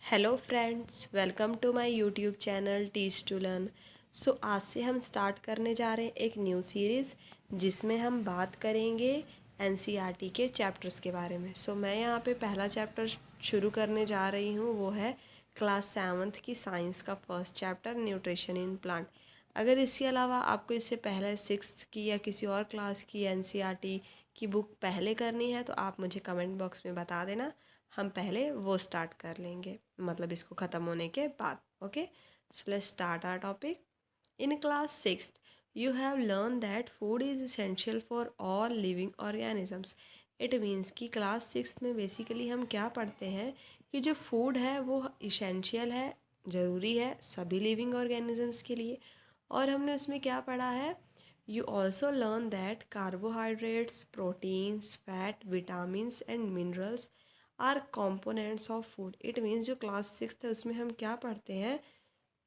Hello friends, welcome to my YouTube channel teach to learn. So आज से हम start करने जा रहे हैं एक न्यू सीरीज़ जिसमें हम बात करेंगे एनसीईआरटी के चैप्टर्स के बारे में। मैं यहाँ पे पहला चैप्टर शुरू करने जा रही हूँ, वो है क्लास 7th की साइंस का first chapter nutrition in plant. अगर इसके अलावा आपको इससे पहले 6th की या किसी और क्लास की एनसीईआरटी की बुक पहले करनी है तो आप मुझे कमेंट बॉक्स में बता देना, हम पहले वो स्टार्ट कर लेंगे, मतलब इसको ख़त्म होने के बाद। Okay, so let's start our topic. In class 6th you have learn that food is essential for all living organisms. It means कि क्लास 6th में बेसिकली हम क्या पढ़ते हैं कि जो फूड है वो इसेंशियल है, ज़रूरी है सभी लिविंग ऑर्गेनिजम्स के लिए। और हमने उसमें क्या पढ़ा है, you also learn that carbohydrates, proteins, fat, vitamins and minerals are components of food. It means जो क्लास 6th है उसमें हम क्या पढ़ते हैं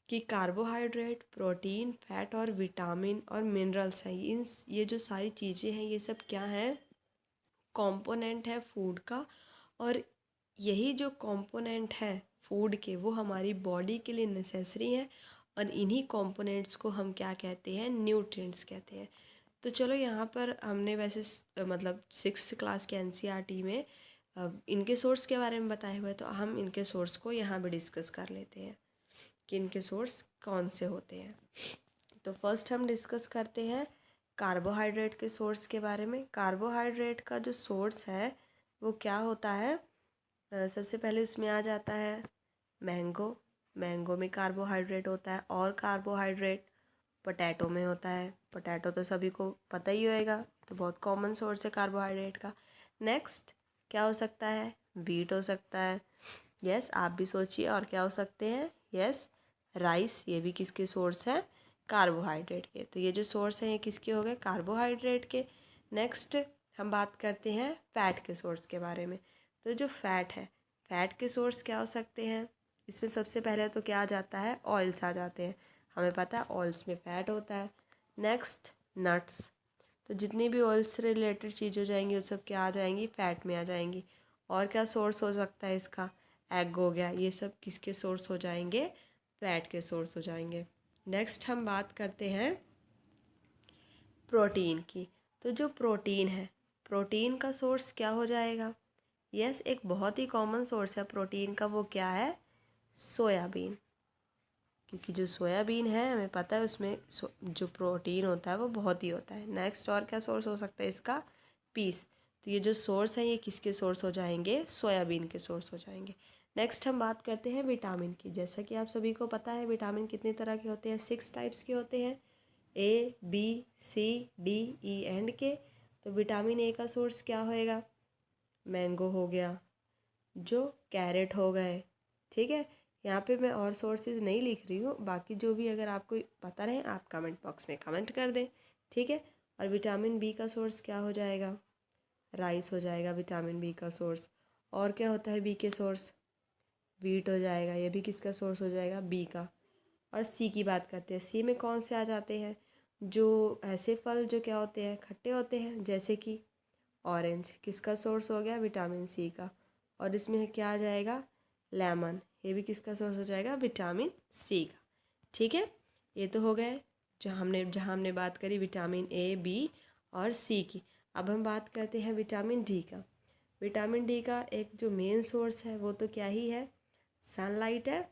कि कार्बोहाइड्रेट, प्रोटीन, फैट और विटामिन और मिनरल्स हैं। ये जो सारी चीज़ें हैं ये सब क्या हैं, कंपोनेंट है फूड का। और यही जो कंपोनेंट है फूड के वो हमारी बॉडी के लिए नेसेसरी हैं, और इन्हीं कंपोनेंट्स को हम क्या कहते हैं, न्यूट्रिएंट्स कहते हैं। तो चलो यहाँ पर हमने वैसे मतलब 6th क्लास के एनसीईआरटी में इनके सोर्स के बारे में बताए हुए, तो हम इनके सोर्स को यहाँ भी डिस्कस कर लेते हैं कि इनके सोर्स कौन से होते हैं। तो फर्स्ट हम डिस्कस करते हैं कार्बोहाइड्रेट के सोर्स के बारे में। कार्बोहाइड्रेट का जो सोर्स है वो क्या होता है, सबसे पहले उसमें आ जाता है मैंगो। मैंगो में कार्बोहाइड्रेट होता है। और कार्बोहाइड्रेट पोटैटो में होता है। पोटैटो तो सभी को पता ही होएगा, तो बहुत कॉमन सोर्स है कार्बोहाइड्रेट का। नेक्स्ट क्या हो सकता है, वीट हो सकता है। यस, आप भी सोचिए और क्या हो सकते हैं। यस, राइस, ये भी किसके सोर्स हैं, कार्बोहाइड्रेट के। तो ये जो सोर्स हैं ये किसके हो गए, कार्बोहाइड्रेट के। नेक्स्ट हम बात करते हैं फ़ैट के सोर्स के बारे में। तो जो फ़ैट है, फ़ैट के सोर्स क्या हो सकते हैं, इसमें सबसे पहले तो क्या आ जाता है, ऑयल्स आ जाते हैं। हमें पता है ऑयल्स में फ़ैट होता है। नेक्स्ट नट्स, तो जितनी भी ऑयल से रिलेटेड चीज़ हो जाएंगी वो सब क्या आ जाएंगी, फ़ैट में आ जाएंगी। और क्या सोर्स हो सकता है इसका, एग हो गया। ये सब किसके सोर्स हो जाएंगे, फ़ैट के सोर्स हो जाएंगे। नेक्स्ट हम बात करते हैं प्रोटीन की। तो जो प्रोटीन है, प्रोटीन का सोर्स क्या हो जाएगा। यस, एक बहुत ही कॉमन सोर्स है प्रोटीन का, वो क्या है, सोयाबीन। क्योंकि जो सोयाबीन है हमें पता है उसमें जो प्रोटीन होता है वो बहुत ही होता है। नेक्स्ट और क्या सोर्स हो सकता है इसका, पीस। तो ये जो सोर्स है ये किसके सोर्स हो जाएंगे, सोयाबीन के सोर्स हो जाएंगे। नेक्स्ट हम बात करते हैं विटामिन की। जैसा कि आप सभी को पता है विटामिन कितनी तरह के होते हैं, 6 टाइप्स के होते हैं, A, B, C, D, E and K. तो विटामिन ए का सोर्स क्या होएगा, मैंगो हो गया, जो कैरेट हो गए। ठीक है, यहाँ पे मैं और सोर्सेज नहीं लिख रही हूँ, बाकी जो भी अगर आपको पता रहे आप कमेंट बॉक्स में कमेंट कर दें। ठीक है, और विटामिन बी का सोर्स क्या हो जाएगा, राइस हो जाएगा विटामिन बी का सोर्स। और क्या होता है बी के सोर्स, वीट हो जाएगा, ये भी किसका सोर्स हो जाएगा, बी का। और सी की बात करते हैं, सी में कौन से आ जाते हैं, जो ऐसे फल जो क्या होते हैं, खट्टे होते हैं, जैसे कि ऑरेंज, किसका सोर्स हो गया, विटामिन सी का। और इसमें क्या आ जाएगा, लेमन, ये भी किसका सोर्स हो जाएगा, विटामिन सी का। ठीक है, ये तो हो गए जहाँ हमने बात करी विटामिन ए, बी और सी की। अब हम बात करते हैं विटामिन डी का। विटामिन डी का एक जो मेन सोर्स है वो तो क्या ही है, सनलाइट है।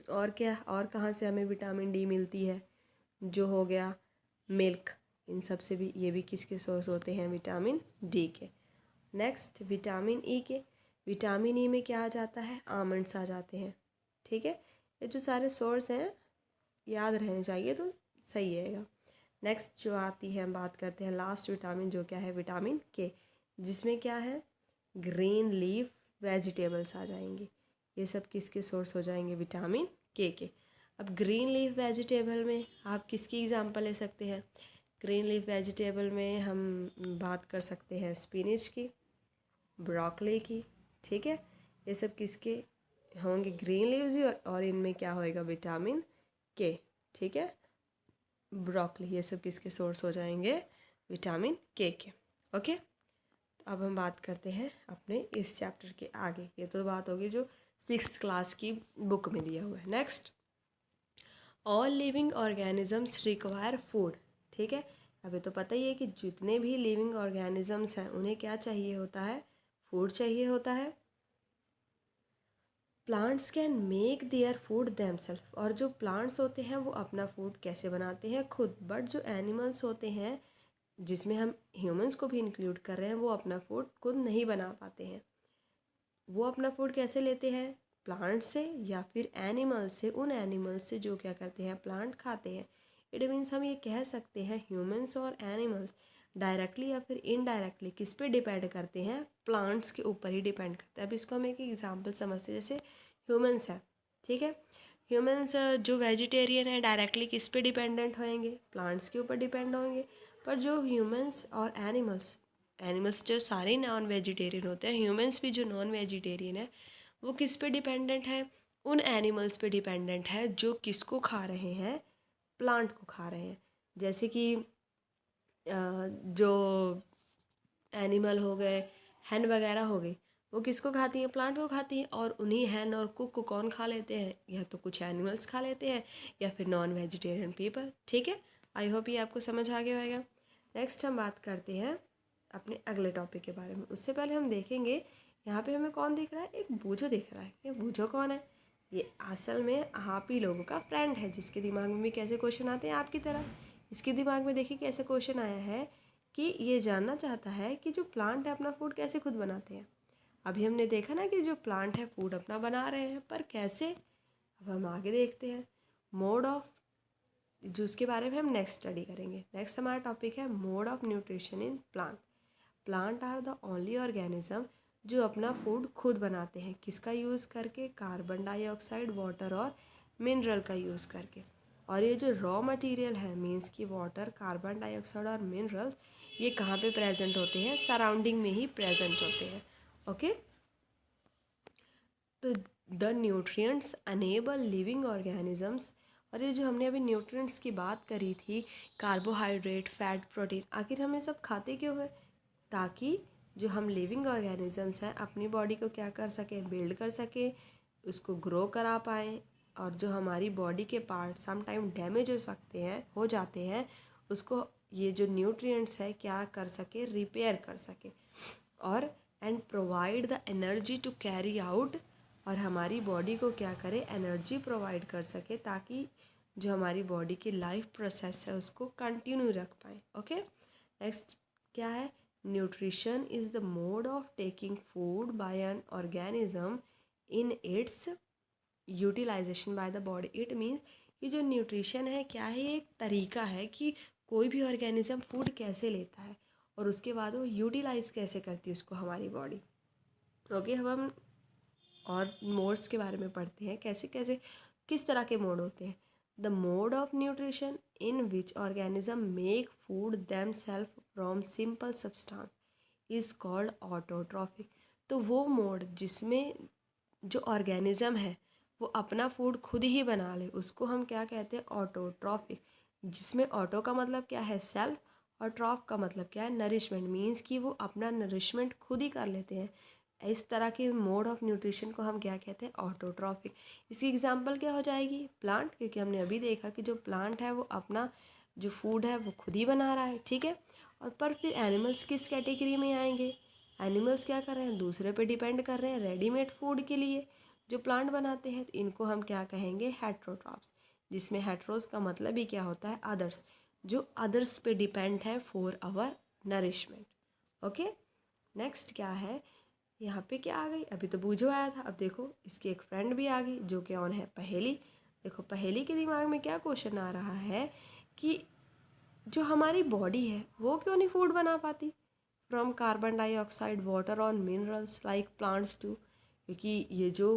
और क्या, और कहाँ से हमें विटामिन डी मिलती है, जो हो गया मिल्क। इन सब से भी, ये भी किसके सोर्स होते हैं, विटामिन डी के। नेक्स्ट विटामिन ई के। विटामिन ई में क्या आ जाता है, आमंड्स आ जाते हैं। ठीक है, ये जो सारे सोर्स हैं याद रहने चाहिए तो सही रहेगा। नेक्स्ट जो आती है हम बात करते हैं लास्ट विटामिन, जो क्या है, विटामिन के, जिसमें क्या है, ग्रीन लीफ वेजिटेबल्स आ जाएंगे। ये सब किसके सोर्स हो जाएंगे, विटामिन के। अब ग्रीन लीफ वेजिटेबल में आप किसकी एग्जांपल ले सकते हैं, ग्रीन लीफ वेजिटेबल में हम बात कर सकते हैं स्पिनिच की, ब्रोकली की। ठीक है, ये सब किसके होंगे, ग्रीन लीव्स ही, और इनमें क्या होएगा, विटामिन के। ठीक है, ब्रोकली, ये सब किसके सोर्स हो जाएंगे, विटामिन के। ओके, अब हम बात करते हैं अपने इस चैप्टर के आगे। ये तो बात होगी जो 6th क्लास की बुक में दिया हुआ है। Next, all living organisms require food. ठीक है, अभी तो पता ही है कि जितने भी लिविंग ऑर्गेनिजम्स हैं उन्हें क्या चाहिए होता है, फूड चाहिए होता है। Plants can make their food themselves, और जो प्लांट्स होते हैं वो अपना फूड कैसे बनाते हैं, खुद। बट जो एनिमल्स होते हैं, जिसमें हम ह्यूमंस को भी इंक्लूड कर रहे हैं, वो अपना फूड खुद नहीं बना पाते हैं। वो अपना फूड कैसे लेते हैं, प्लांट से या फिर एनिमल से, उन एनिमल्स से जो क्या करते हैं, प्लांट खाते हैं। इट मीन्स हम ये कह सकते हैं ह्यूमंस और एनिमल्स डायरेक्टली या फिर इनडायरेक्टली किस पे डिपेंड करते हैं, प्लांट्स के ऊपर ही डिपेंड करते हैं। अब इसको हम एक एग्जांपल समझते हैं, जैसे ह्यूमंस है, ठीक है। ह्यूमंस जो वेजिटेरियन है डायरेक्टली किस पे डिपेंडेंट होंगे, प्लांट्स के ऊपर डिपेंड होंगे। पर जो ह्यूमंस और एनिमल्स जो सारे नॉन वेजिटेरियन होते हैं, ह्यूमंस भी जो नॉन वेजिटेरियन है, वो किस पे डिपेंडेंट है, उन एनिमल्स पे डिपेंडेंट है जो किसको खा रहे हैं, प्लांट को खा रहे हैं। जैसे कि जो एनिमल हो गए, हैन वगैरह हो गई, वो किसको खाती हैं, प्लांट को खाती हैं। और उन्हीं हैन और कुक को कौन खा लेते हैं, या तो कुछ एनिमल्स खा लेते हैं या फिर नॉन वेजिटेरियन पीपल। ठीक है, आई होप ये आपको समझ आ गया होगा। नेक्स्ट हम बात करते हैं अपने अगले टॉपिक के बारे में। उससे पहले हम देखेंगे यहाँ पे हमें कौन दिख रहा है, एक बूझो दिख रहा है। ये बूझो कौन है, ये असल में आप ही लोगों का फ्रेंड है, जिसके दिमाग में भी कैसे क्वेश्चन आते हैं आपकी तरह। इसके दिमाग में देखिए कैसे क्वेश्चन आया है कि ये जानना चाहता है कि जो प्लांट है अपना फूड कैसे खुद बनाते हैं। अभी हमने देखा ना कि जो प्लांट है फूड अपना बना रहे हैं, पर कैसे, अब हम आगे देखते हैं मोड ऑफ, जो उसके बारे में हम नेक्स्ट स्टडी करेंगे। नेक्स्ट हमारा टॉपिक है mode of nutrition in plant. Plant are the only organism जो अपना फूड खुद बनाते हैं, किसका यूज़ करके, कार्बन डाइऑक्साइड, वाटर और मिनरल का यूज़ करके। और ये जो रॉ मटेरियल है, मीन्स की वाटर, कार्बन डाइऑक्साइड और मिनरल्स, ये कहाँ पे प्रेजेंट होते हैं, सराउंडिंग में ही प्रेजेंट होते हैं। ओके, तो the nutrients enable living organisms, और ये जो हमने अभी न्यूट्रिएंट्स की बात करी थी, कार्बोहाइड्रेट, फैट, प्रोटीन, आखिर हम ये सब खाते क्यों हैं, ताकि जो हम लिविंग ऑर्गेनिजम्स हैं अपनी बॉडी को क्या कर सकें, बिल्ड कर सकें, उसको ग्रो करा पाएँ। और जो हमारी बॉडी के पार्ट सम टाइम डैमेज हो जाते हैं, उसको ये जो न्यूट्रिएंट्स है क्या कर सके, रिपेयर कर सके। और and provide the energy to carry out, और हमारी बॉडी को क्या करे, एनर्जी प्रोवाइड कर सके, ताकि जो हमारी बॉडी की लाइफ प्रोसेस है उसको कंटिन्यू रख पाए। ओके, नेक्स्ट क्या है, nutrition is the mode of taking food by an organism in its utilisation by the body. It means कि जो न्यूट्रिशन है क्या है, एक तरीका है कि कोई भी ऑर्गेनिज्म फूड कैसे लेता है और उसके बाद वो यूटिलाइज कैसे करती है उसको हमारी बॉडी। ओके, अब हम और मोड्स के बारे में पढ़ते हैं, कैसे कैसे किस तरह के मोड होते हैं। The mode of nutrition in which organism make food them self from simple substance is called autotrophic. तो वो मोड जिसमें जो ऑर्गेनिज्म है वो अपना फूड खुद ही बना ले, उसको हम क्या कहते हैं, ऑटोट्रॉफिक। जिसमें ऑटो का मतलब क्या है, सेल्फ, और ट्रॉफ का मतलब क्या है, नरिशमेंट, मीन्स कि वो अपना नरिशमेंट खुद ही कर लेते हैं। इस तरह के मोड ऑफ न्यूट्रिशन को हम क्या कहते हैं, ऑटोट्रॉफिक। इसकी एग्जांपल क्या हो जाएगी, प्लांट, क्योंकि हमने अभी देखा कि जो प्लांट है वो अपना जो फूड है वो खुद ही बना रहा है। ठीक है, और पर फिर एनिमल्स किस कैटेगरी में आएंगे, एनिमल्स क्या कर रहे हैं, दूसरे पे डिपेंड कर रहे हैं रेडीमेड फूड के लिए जो प्लांट बनाते हैं। तो इनको हम क्या कहेंगे, हेट्रोट्रॉप्स, जिसमें हेट्रोस का मतलब ही क्या होता है, अदर्स, जो अदर्स पे डिपेंड है for our nourishment. Okay, next क्या है, यहाँ पे क्या आ गई, अभी तो बूझो आया था, अब देखो इसकी एक फ्रेंड भी आ गई जो कि कौन है, पहेली। देखो पहेली के दिमाग में क्या क्वेश्चन आ रहा है कि जो हमारी बॉडी है वो क्यों नहीं फूड बना पाती, फ्रॉम कार्बन डाइऑक्साइड, वाटर और मिनरल्स लाइक प्लांट्स टू, क्योंकि ये जो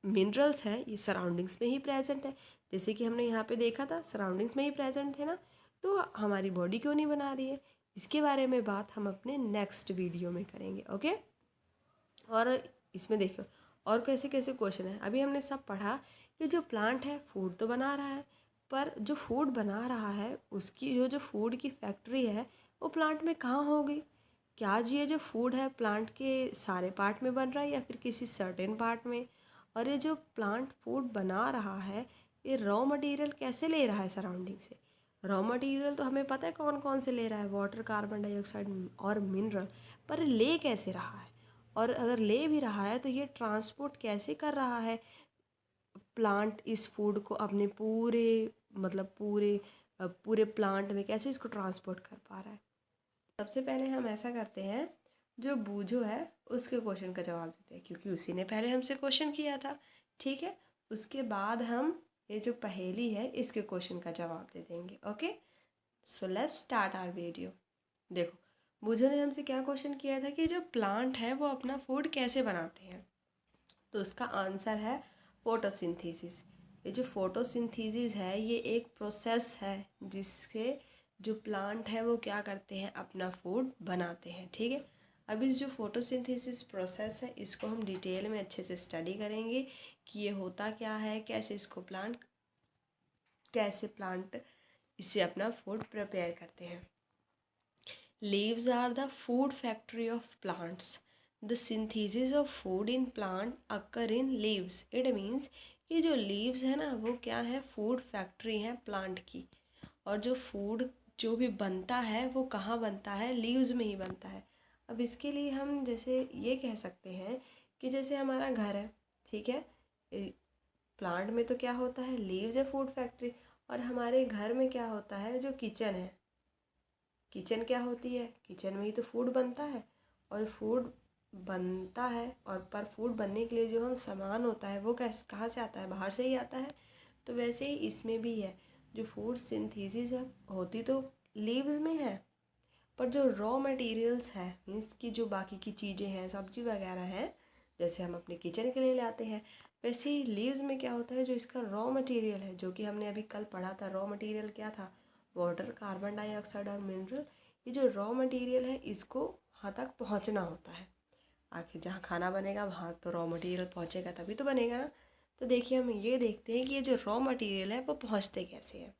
मिनरल्स हैं ये सराउंडिंग्स में ही प्रेजेंट है, जैसे कि हमने यहाँ पे देखा था सराउंडिंग्स में ही प्रेजेंट थे ना, तो हमारी बॉडी क्यों नहीं बना रही है, इसके बारे में बात हम अपने नेक्स्ट वीडियो में करेंगे। ओके, और इसमें देखो और कैसे कैसे क्वेश्चन है। अभी हमने सब पढ़ा कि जो प्लांट है फूड तो बना रहा है, पर जो फूड बना रहा है उसकी जो फूड की फैक्ट्री है वो प्लांट में कहाँ होगी, क्या ये जो फूड है प्लांट के सारे पार्ट में बन रहा है या फिर किसी सर्टेन पार्ट में, और ये जो प्लांट फूड बना रहा है ये रॉ मटेरियल कैसे ले रहा है सराउंडिंग से। रॉ मटेरियल तो हमें पता है कौन कौन से ले रहा है, वाटर, कार्बन डाइऑक्साइड और मिनरल, पर ले कैसे रहा है, और अगर ले भी रहा है तो ये ट्रांसपोर्ट कैसे कर रहा है प्लांट इस फूड को अपने पूरे मतलब पूरे प्लांट में कैसे इसको ट्रांसपोर्ट कर पा रहा है। सबसे पहले हम ऐसा करते हैं, जो बूझो है उसके क्वेश्चन का जवाब देते हैं क्योंकि उसी ने पहले हमसे क्वेश्चन किया था, ठीक है। उसके बाद हम ये जो पहेली है इसके क्वेश्चन का जवाब दे देंगे। Okay, so let's start our video. देखो, बूझो ने हमसे क्या क्वेश्चन किया था कि जो प्लांट है वो अपना फूड कैसे बनाते हैं, तो उसका आंसर है फोटोसिंथेसिस। ये जो फोटोसिंथेसिस है ये एक प्रोसेस है जिसके जो प्लांट है वो क्या करते हैं, अपना फूड बनाते हैं, ठीक है। अब इस जो फोटोसिंथेसिस प्रोसेस है इसको हम डिटेल में अच्छे से स्टडी करेंगे कि ये होता क्या है, कैसे प्लांट इससे अपना फूड प्रिपेयर करते हैं। Leaves are the food factory of plants. The synthesis of food in plant occur in leaves. It means कि जो लीव्स है ना वो क्या है, फूड फैक्ट्री है प्लांट की, और जो फूड जो भी बनता है वो कहाँ बनता है, लीव्स में ही बनता है। अब इसके लिए हम जैसे ये कह सकते हैं कि जैसे हमारा घर है, ठीक है, प्लांट में तो क्या होता है, लीव्स है फूड फैक्ट्री, और हमारे घर में क्या होता है, जो किचन है, किचन क्या होती है, किचन में ही तो फूड बनता है, और फूड बनता है, और पर फूड बनने के लिए जो हम सामान होता है वो कैसे कहाँ से आता है, बाहर से ही आता है। तो वैसे ही इसमें भी है, जो फूड सिंथेसिस है होती तो लीव्स में है, पर जो रॉ मटेरियल्स है मीन्स कि जो बाकी की चीज़ें हैं, सब्जी वगैरह हैं, जैसे हम अपने किचन के लिए लाते हैं, वैसे ही लीव्स में क्या होता है, जो इसका रॉ मटेरियल है, जो कि हमने अभी कल पढ़ा था, रॉ मटेरियल क्या था, वाटर, कार्बन डाइऑक्साइड और मिनरल। ये जो रॉ मटेरियल है इसको वहाँ तक पहुँचना होता है। आखिर जहाँ खाना बनेगा वहाँ तो रॉ मटेरियल पहुँचेगा तभी तो बनेगा ना। तो देखिए हम ये देखते हैं कि ये जो रॉ मटेरियल है वो पहुँचते कैसे हैं।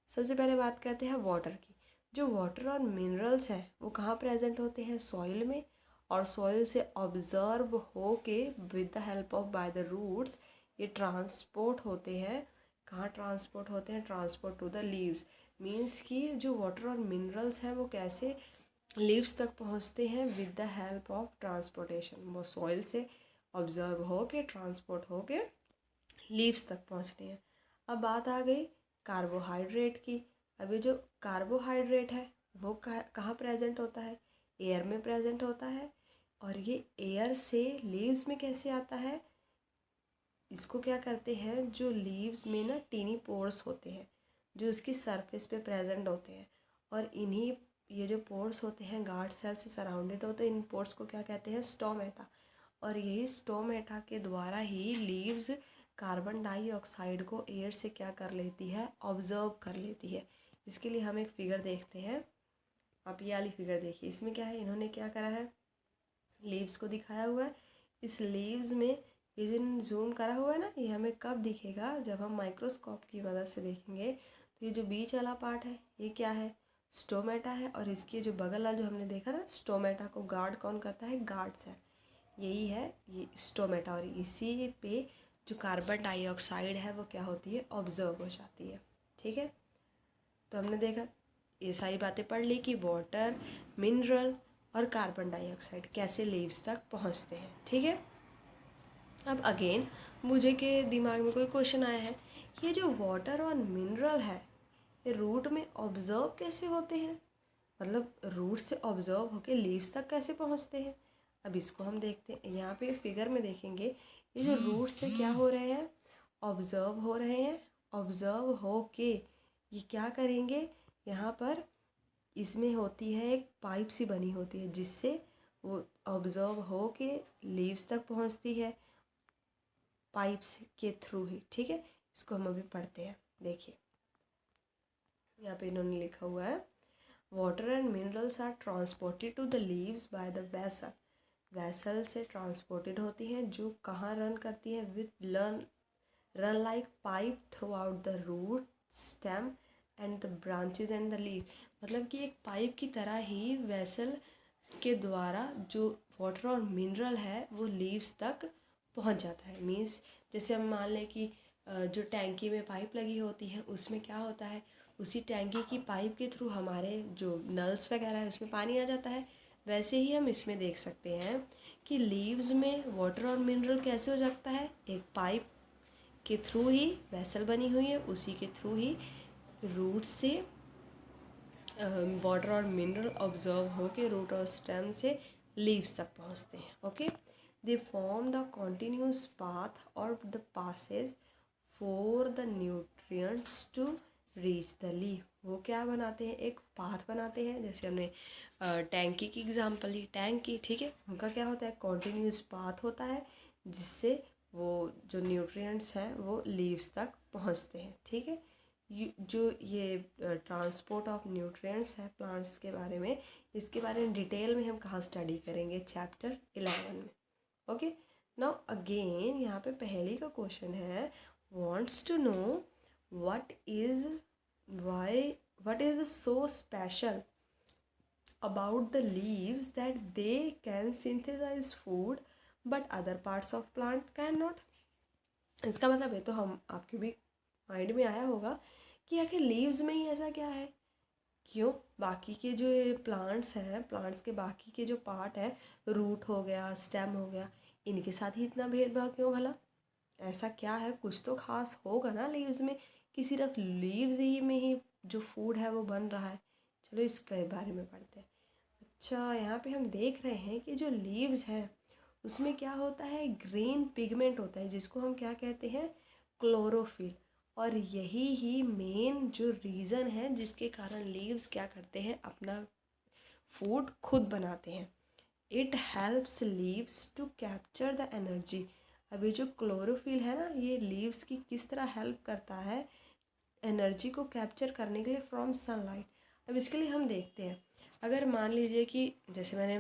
सबसे पहले बात करते हैं वाटर की। जो वाटर और मिनरल्स हैं वो कहाँ प्रेजेंट होते हैं, सॉइल में, और सॉइल से ऑब्जर्व हो के with the help of by the roots ये ट्रांसपोर्ट होते हैं। कहाँ ट्रांसपोर्ट होते हैं, transport to the leaves. Means कि जो वाटर और मिनरल्स हैं वो कैसे लीव्स तक पहुँचते हैं, with the help of transportation. वो सॉइल से ऑब्जर्व हो के ट्रांसपोर्ट हो के लीव्स तक पहुँचते हैं। अब बात आ गई कार्बोहाइड्रेट की। अभी जो कार्बोहाइड्रेट है वो कहाँ प्रेजेंट होता है, एयर में प्रेजेंट होता है, और ये एयर से लीव्स में कैसे आता है, इसको क्या करते हैं, जो लीव्स में ना टीनी पोर्स होते हैं जो उसकी सरफेस पे प्रेजेंट होते हैं, और इन्हीं ये जो पोर्स होते हैं गार्ड सेल से सराउंडेड होते हैं, इन पोर्स को क्या कहते हैं, स्टोमेटा। और यही स्टोमेटा के द्वारा ही लीव्स कार्बन डाइऑक्साइड को एयर से क्या कर लेती है, ऑब्जर्व कर लेती है। इसके लिए हम एक फिगर देखते हैं। आप ये वाली फिगर देखिए, इसमें क्या है, इन्होंने क्या करा है, लीव्स को दिखाया हुआ है। इस लीव्स में ये जो जूम करा हुआ है ना, ये हमें कब दिखेगा, जब हम माइक्रोस्कोप की मदद से देखेंगे। तो ये जो बीच वाला पार्ट है ये क्या है, स्टोमेटा है, और इसके जो बगल वाला जो हमने देखा ना, स्टोमेटा को गार्ड कौन करता है, गार्ड सेल, यही है ये स्टोमेटा। और इसी पे जो कार्बन डाइऑक्साइड है वो क्या होती है, ऑब्जर्व हो जाती है, ठीक है। तो हमने देखा ये सारी बातें पढ़ ली कि वाटर, मिनरल और कार्बन डाइऑक्साइड कैसे लीव्स तक पहुंचते हैं, ठीक है। अब अगेन मुझे के दिमाग में कोई क्वेश्चन आया है, ये जो वाटर और मिनरल है ये रूट में ऑब्जर्व कैसे होते हैं, मतलब रूट से ऑब्जर्व होके लीव्स तक कैसे पहुंचते हैं। अब इसको हम देखते हैं, यहाँ पे फिगर में देखेंगे ये जो रूट से क्या हो रहे हैं, ऑब्जर्व हो रहे हैं, ऑब्जर्व हो के ये क्या करेंगे, यहाँ पर इसमें होती है एक पाइप सी बनी होती है जिससे वो ऑब्जर्व हो के लीव्स तक पहुँचती है, पाइप्स के थ्रू ही, ठीक है। इसको हम अभी पढ़ते हैं। देखिए यहाँ पे इन्होंने लिखा हुआ है, water and minerals are transported to the leaves by the vessel. Vessel से ट्रांसपोर्टेड होती हैं, जो कहाँ रन करती हैं, with run like pipe throughout the root, stem and the branches and the leave. मतलब कि एक पाइप की तरह ही वेसल के द्वारा जो वाटर और मिनरल है वो लीव्स तक पहुंच जाता है। मीन्स जैसे हम मान लें कि जो टैंकी में पाइप लगी होती है उसमें क्या होता है, उसी टैंकी की पाइप के थ्रू हमारे जो नल्स वगैरह है उसमें पानी आ जाता है। वैसे ही हम इसमें देख सकते हैं कि लीव्स में वाटर और मिनरल कैसे हो सकता है, एक पाइप के थ्रू ही वेसल बनी हुई है, उसी के थ्रू ही रूट से वाटर और मिनरल ऑब्जर्व होके रूट और स्टेम से लीव्स तक पहुंचते हैं। Okay, they form the continuous path और the passage for the nutrients to reach the leaf. वो क्या बनाते हैं, एक पाथ बनाते हैं। जैसे हमने टैंकी की एग्जांपल ली, टैंकी, ठीक है, उनका क्या होता है, कॉन्टिन्यूस पाथ होता है जिससे वो जो न्यूट्रिएंट्स हैं वो लीव्स तक पहुंचते हैं। ठीक है, जो ये ट्रांसपोर्ट ऑफ न्यूट्रिएंट्स है प्लांट्स के बारे में, इसके बारे में डिटेल में हम कहाँ स्टडी करेंगे, चैप्टर 11 में। ओके, नाउ अगेन यहाँ पे पहले का क्वेश्चन है, wants to know what is so special about the leaves that they can synthesize food but other parts of plant cannot। इसका मतलब है तो हम आपके भी माइंड में आया होगा कि आखिर लीव्स में ही ऐसा क्या है, क्यों बाकी के जो प्लांट्स हैं, प्लांट्स के बाकी के जो पार्ट है, रूट हो गया, स्टेम हो गया, इनके साथ ही इतना भेदभाव क्यों भला, ऐसा क्या है, कुछ तो खास होगा ना लीव्स में कि सिर्फ लीव्स ही में ही जो फूड है वो बन रहा है। चलो इसके बारे में पढ़ते हैं। अच्छा, यहाँ पे हम देख रहे हैं कि जो लीव्स हैं उसमें क्या होता है, ग्रीन पिगमेंट होता है जिसको हम क्या कहते हैं, क्लोरोफिल। और यही ही मेन जो रीज़न है जिसके कारण लीव्स क्या करते हैं, अपना फूड खुद बनाते हैं। It helps leaves to capture the energy. अभी जो क्लोरोफिल है ना, ये लीव्स की किस तरह हेल्प करता है एनर्जी को कैप्चर करने के लिए फ्रॉम सनलाइट। अब इसके लिए हम देखते हैं, अगर मान लीजिए कि जैसे मैंने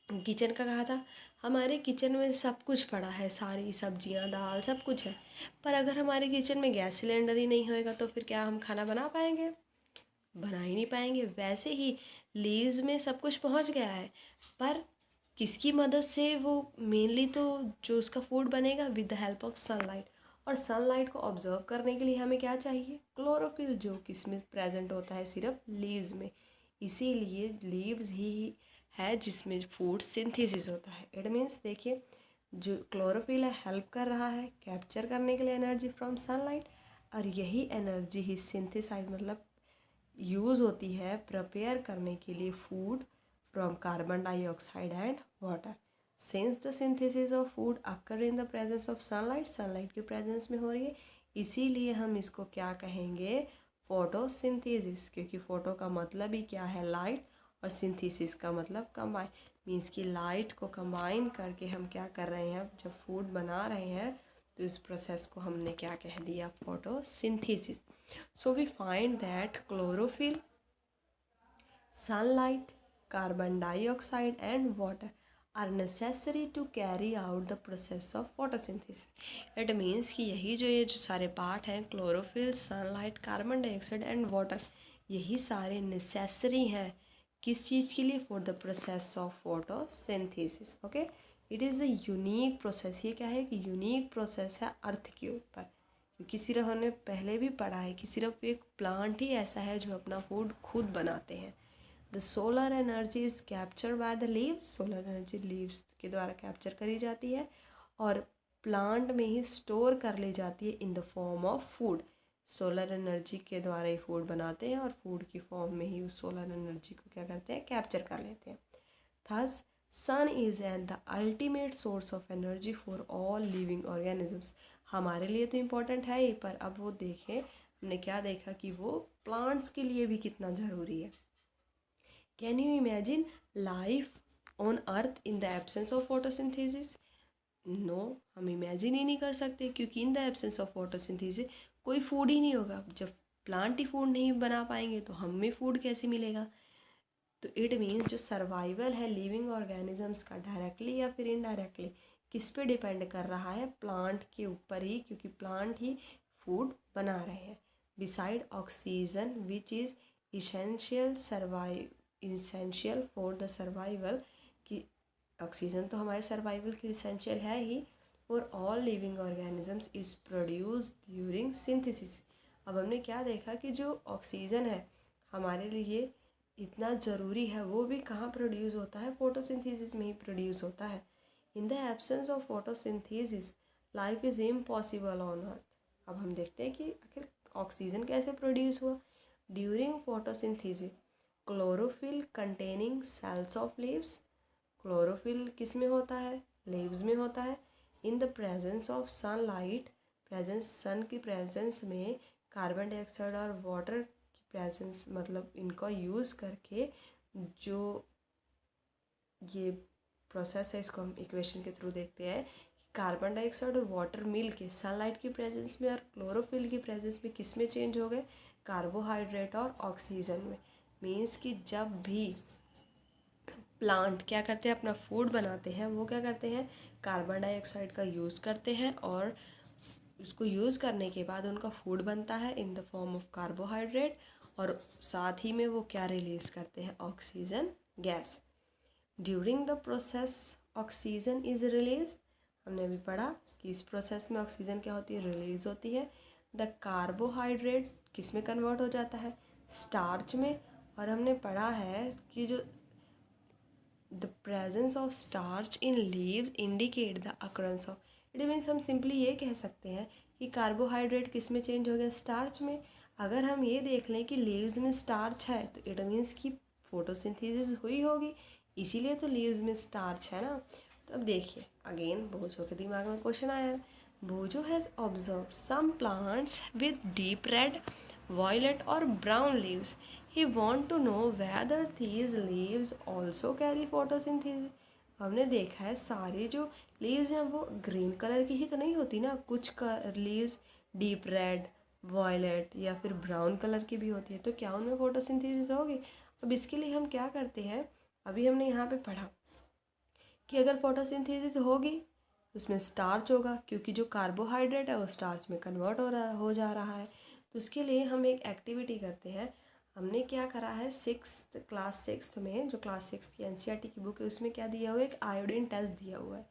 किचन का कहा था, हमारे किचन में सब कुछ पड़ा है, सारी सब्जियां, दाल, सब कुछ है, पर अगर हमारे किचन में गैस सिलेंडर ही नहीं होएगा तो फिर क्या हम खाना बना पाएंगे, बना ही नहीं पाएंगे। वैसे ही लीव्स में सब कुछ पहुंच गया है, पर किसकी मदद से वो मेनली तो जो उसका फूड बनेगा, with the help of sunlight. और सनलाइट को ऑब्जर्व करने के लिए हमें क्या चाहिए, क्लोरोफिल, जो किसमें प्रेजेंट होता है, सिर्फ लीव्स में। इसीलिए लीव्स ही है जिसमें फूड सिंथेसिस होता है। इट मीन्स देखिए, जो क्लोरोफिल है हेल्प कर रहा है कैप्चर करने के लिए एनर्जी फ्रॉम सनलाइट, और यही एनर्जी ही सिंथेसाइज मतलब यूज़ होती है प्रिपेयर करने के लिए food from carbon dioxide and water. Since the synthesis of food occur in the presence of sunlight, sunlight के प्रेजेंस में हो रही है, इसीलिए हम इसको क्या कहेंगे, फोटोसिंथेसिस। क्योंकि फोटो का मतलब ही क्या है, लाइट, और सिंथेसिस का मतलब कंबाइन, मीन्स कि लाइट को कंबाइन करके हम क्या कर रहे हैं, जब फूड बना रहे हैं तो इस प्रोसेस को हमने क्या कह दिया, photosynthesis. So we find that chlorophyll, sunlight, carbon dioxide and water are necessary to carry out the process of photosynthesis। It means कि यही जो ये जो सारे पार्ट हैं, chlorophyll, sunlight, carbon dioxide and water, यही सारे नेसेसरी हैं किस चीज़ के लिए, for the process of photosynthesis. Okay, it is a unique process. ये क्या है कि यूनिक प्रोसेस है अर्थ के ऊपर, क्योंकि सिर्फ हमने पहले भी पढ़ा है कि सिर्फ एक प्लांट ही ऐसा है जो अपना फूड खुद बनाते हैं। The solar energy is capture by the leaves, solar energy leaves के द्वारा कैप्चर करी जाती है और प्लांट में ही स्टोर कर ली जाती है in the form of food. Solar energy के द्वारा ही फूड बनाते हैं और फूड की फॉर्म में ही उस सोलर एनर्जी को क्या करते हैं, कैप्चर कर लेते हैं। Thus sun is and the ultimate source of energy for all living organisms. हमारे लिए तो इम्पोर्टेंट है ही, पर अब वो देखें, हमने क्या देखा कि वो प्लांट्स के लिए भी कितना ज़रूरी है। Can you imagine life on earth in the absence of photosynthesis? No, हम इमेजिन ही नहीं कर सकते, क्योंकि in the absence of photosynthesis कोई फूड ही नहीं होगा। जब प्लांट ही फूड नहीं बना पाएंगे तो हमें फूड कैसे मिलेगा। तो इट मीन्स जो सर्वाइवल है लिविंग ऑर्गेनिजम्स का, डायरेक्टली या फिर इनडायरेक्टली किस पे डिपेंड कर रहा है, प्लांट के ऊपर ही, क्योंकि प्लांट ही फूड बना रहे हैं। Beside oxygen which is essential essential for the survival, कि ऑक्सीजन तो हमारे सर्वाइवल के इसेंशियल है ही, for all living organisms is produce during synthesis. अब हमने क्या देखा कि जो ऑक्सीजन है हमारे लिए इतना ज़रूरी है, वो भी कहाँ प्रोड्यूस होता है, फोटोसिंथेसिस में ही प्रोड्यूस होता है। In the absence of photosynthesis life is impossible on earth. अब हम देखते हैं कि आखिर ऑक्सीजन कैसे प्रोड्यूस हुआ। During photosynthesis chlorophyll containing cells of leaves, chlorophyll किस में होता है, लीव्स में होता है। In the presence of sunlight, presence sun की प्रेजेंस में कार्बन डाइऑक्साइड और वाटर की प्रेजेंस, मतलब इनका यूज़ करके जो ये प्रोसेस है इसको हम इक्वेशन के थ्रू देखते हैं कि कार्बन डाइऑक्साइड और वाटर मिल के सनलाइट की प्रेजेंस में और क्लोरोफिल की प्रेजेंस में किस में चेंज हो गए, कार्बोहाइड्रेट और ऑक्सीजन में। मीन्स कि जब भी प्लांट क्या करते हैं, अपना फूड बनाते हैं, वो क्या करते हैं, कार्बन डाइऑक्साइड का यूज़ करते हैं और उसको यूज़ करने के बाद उनका फूड बनता है in the form of carbohydrate, और साथ ही में वो क्या रिलीज़ करते हैं, oxygen gas. During the process oxygen is release, हमने अभी पढ़ा कि इस प्रोसेस में ऑक्सीजन क्या होती है, रिलीज़ होती है। द कार्बोहाइड्रेट किस में कन्वर्ट हो जाता है, स्टार्च में। और हमने पढ़ा है कि जो the presence of starch in leaves indicate the occurrence of, it means हम सिंपली ये कह सकते हैं कि कार्बोहाइड्रेट किस में चेंज हो गया, स्टार्च में। अगर हम ये देख लें कि लीव्स में स्टार्च है तो इट मीन्स कि फोटोसिंथेसिस हुई होगी, इसीलिए तो लीव्स में स्टार्च है ना। तो अब देखिए अगेन बोझो के दिमाग में क्वेश्चन आया है। Boojho has observe some plants with deep red, violet or brown leaves. He want to know whether these leaves also carry photosynthesis. हमने देखा है सारे जो लीव्स हैं वो ग्रीन कलर की ही तो नहीं होती ना, कुछ लीव्स डीप रेड, वॉयलेट या फिर ब्राउन कलर की भी होती है, तो क्या उनमें फोटोसिंथेसिस होगी। अब इसके लिए हम क्या करते हैं, अभी हमने यहाँ पे पढ़ा कि अगर फोटोसिंथेसिस होगी उसमें स्टार्च होगा, क्योंकि जो कार्बोहाइड्रेट है वो स्टार्च में कन्वर्ट हो जा रहा है। तो उसके लिए हम एक एक्टिविटी करते हैं। हमने क्या करा है, क्लास सिक्स्थ में, जो क्लास सिक्स की एनसीईआरटी की बुक है उसमें क्या दिया हुआ है, एक आयोडीन टेस्ट दिया हुआ है।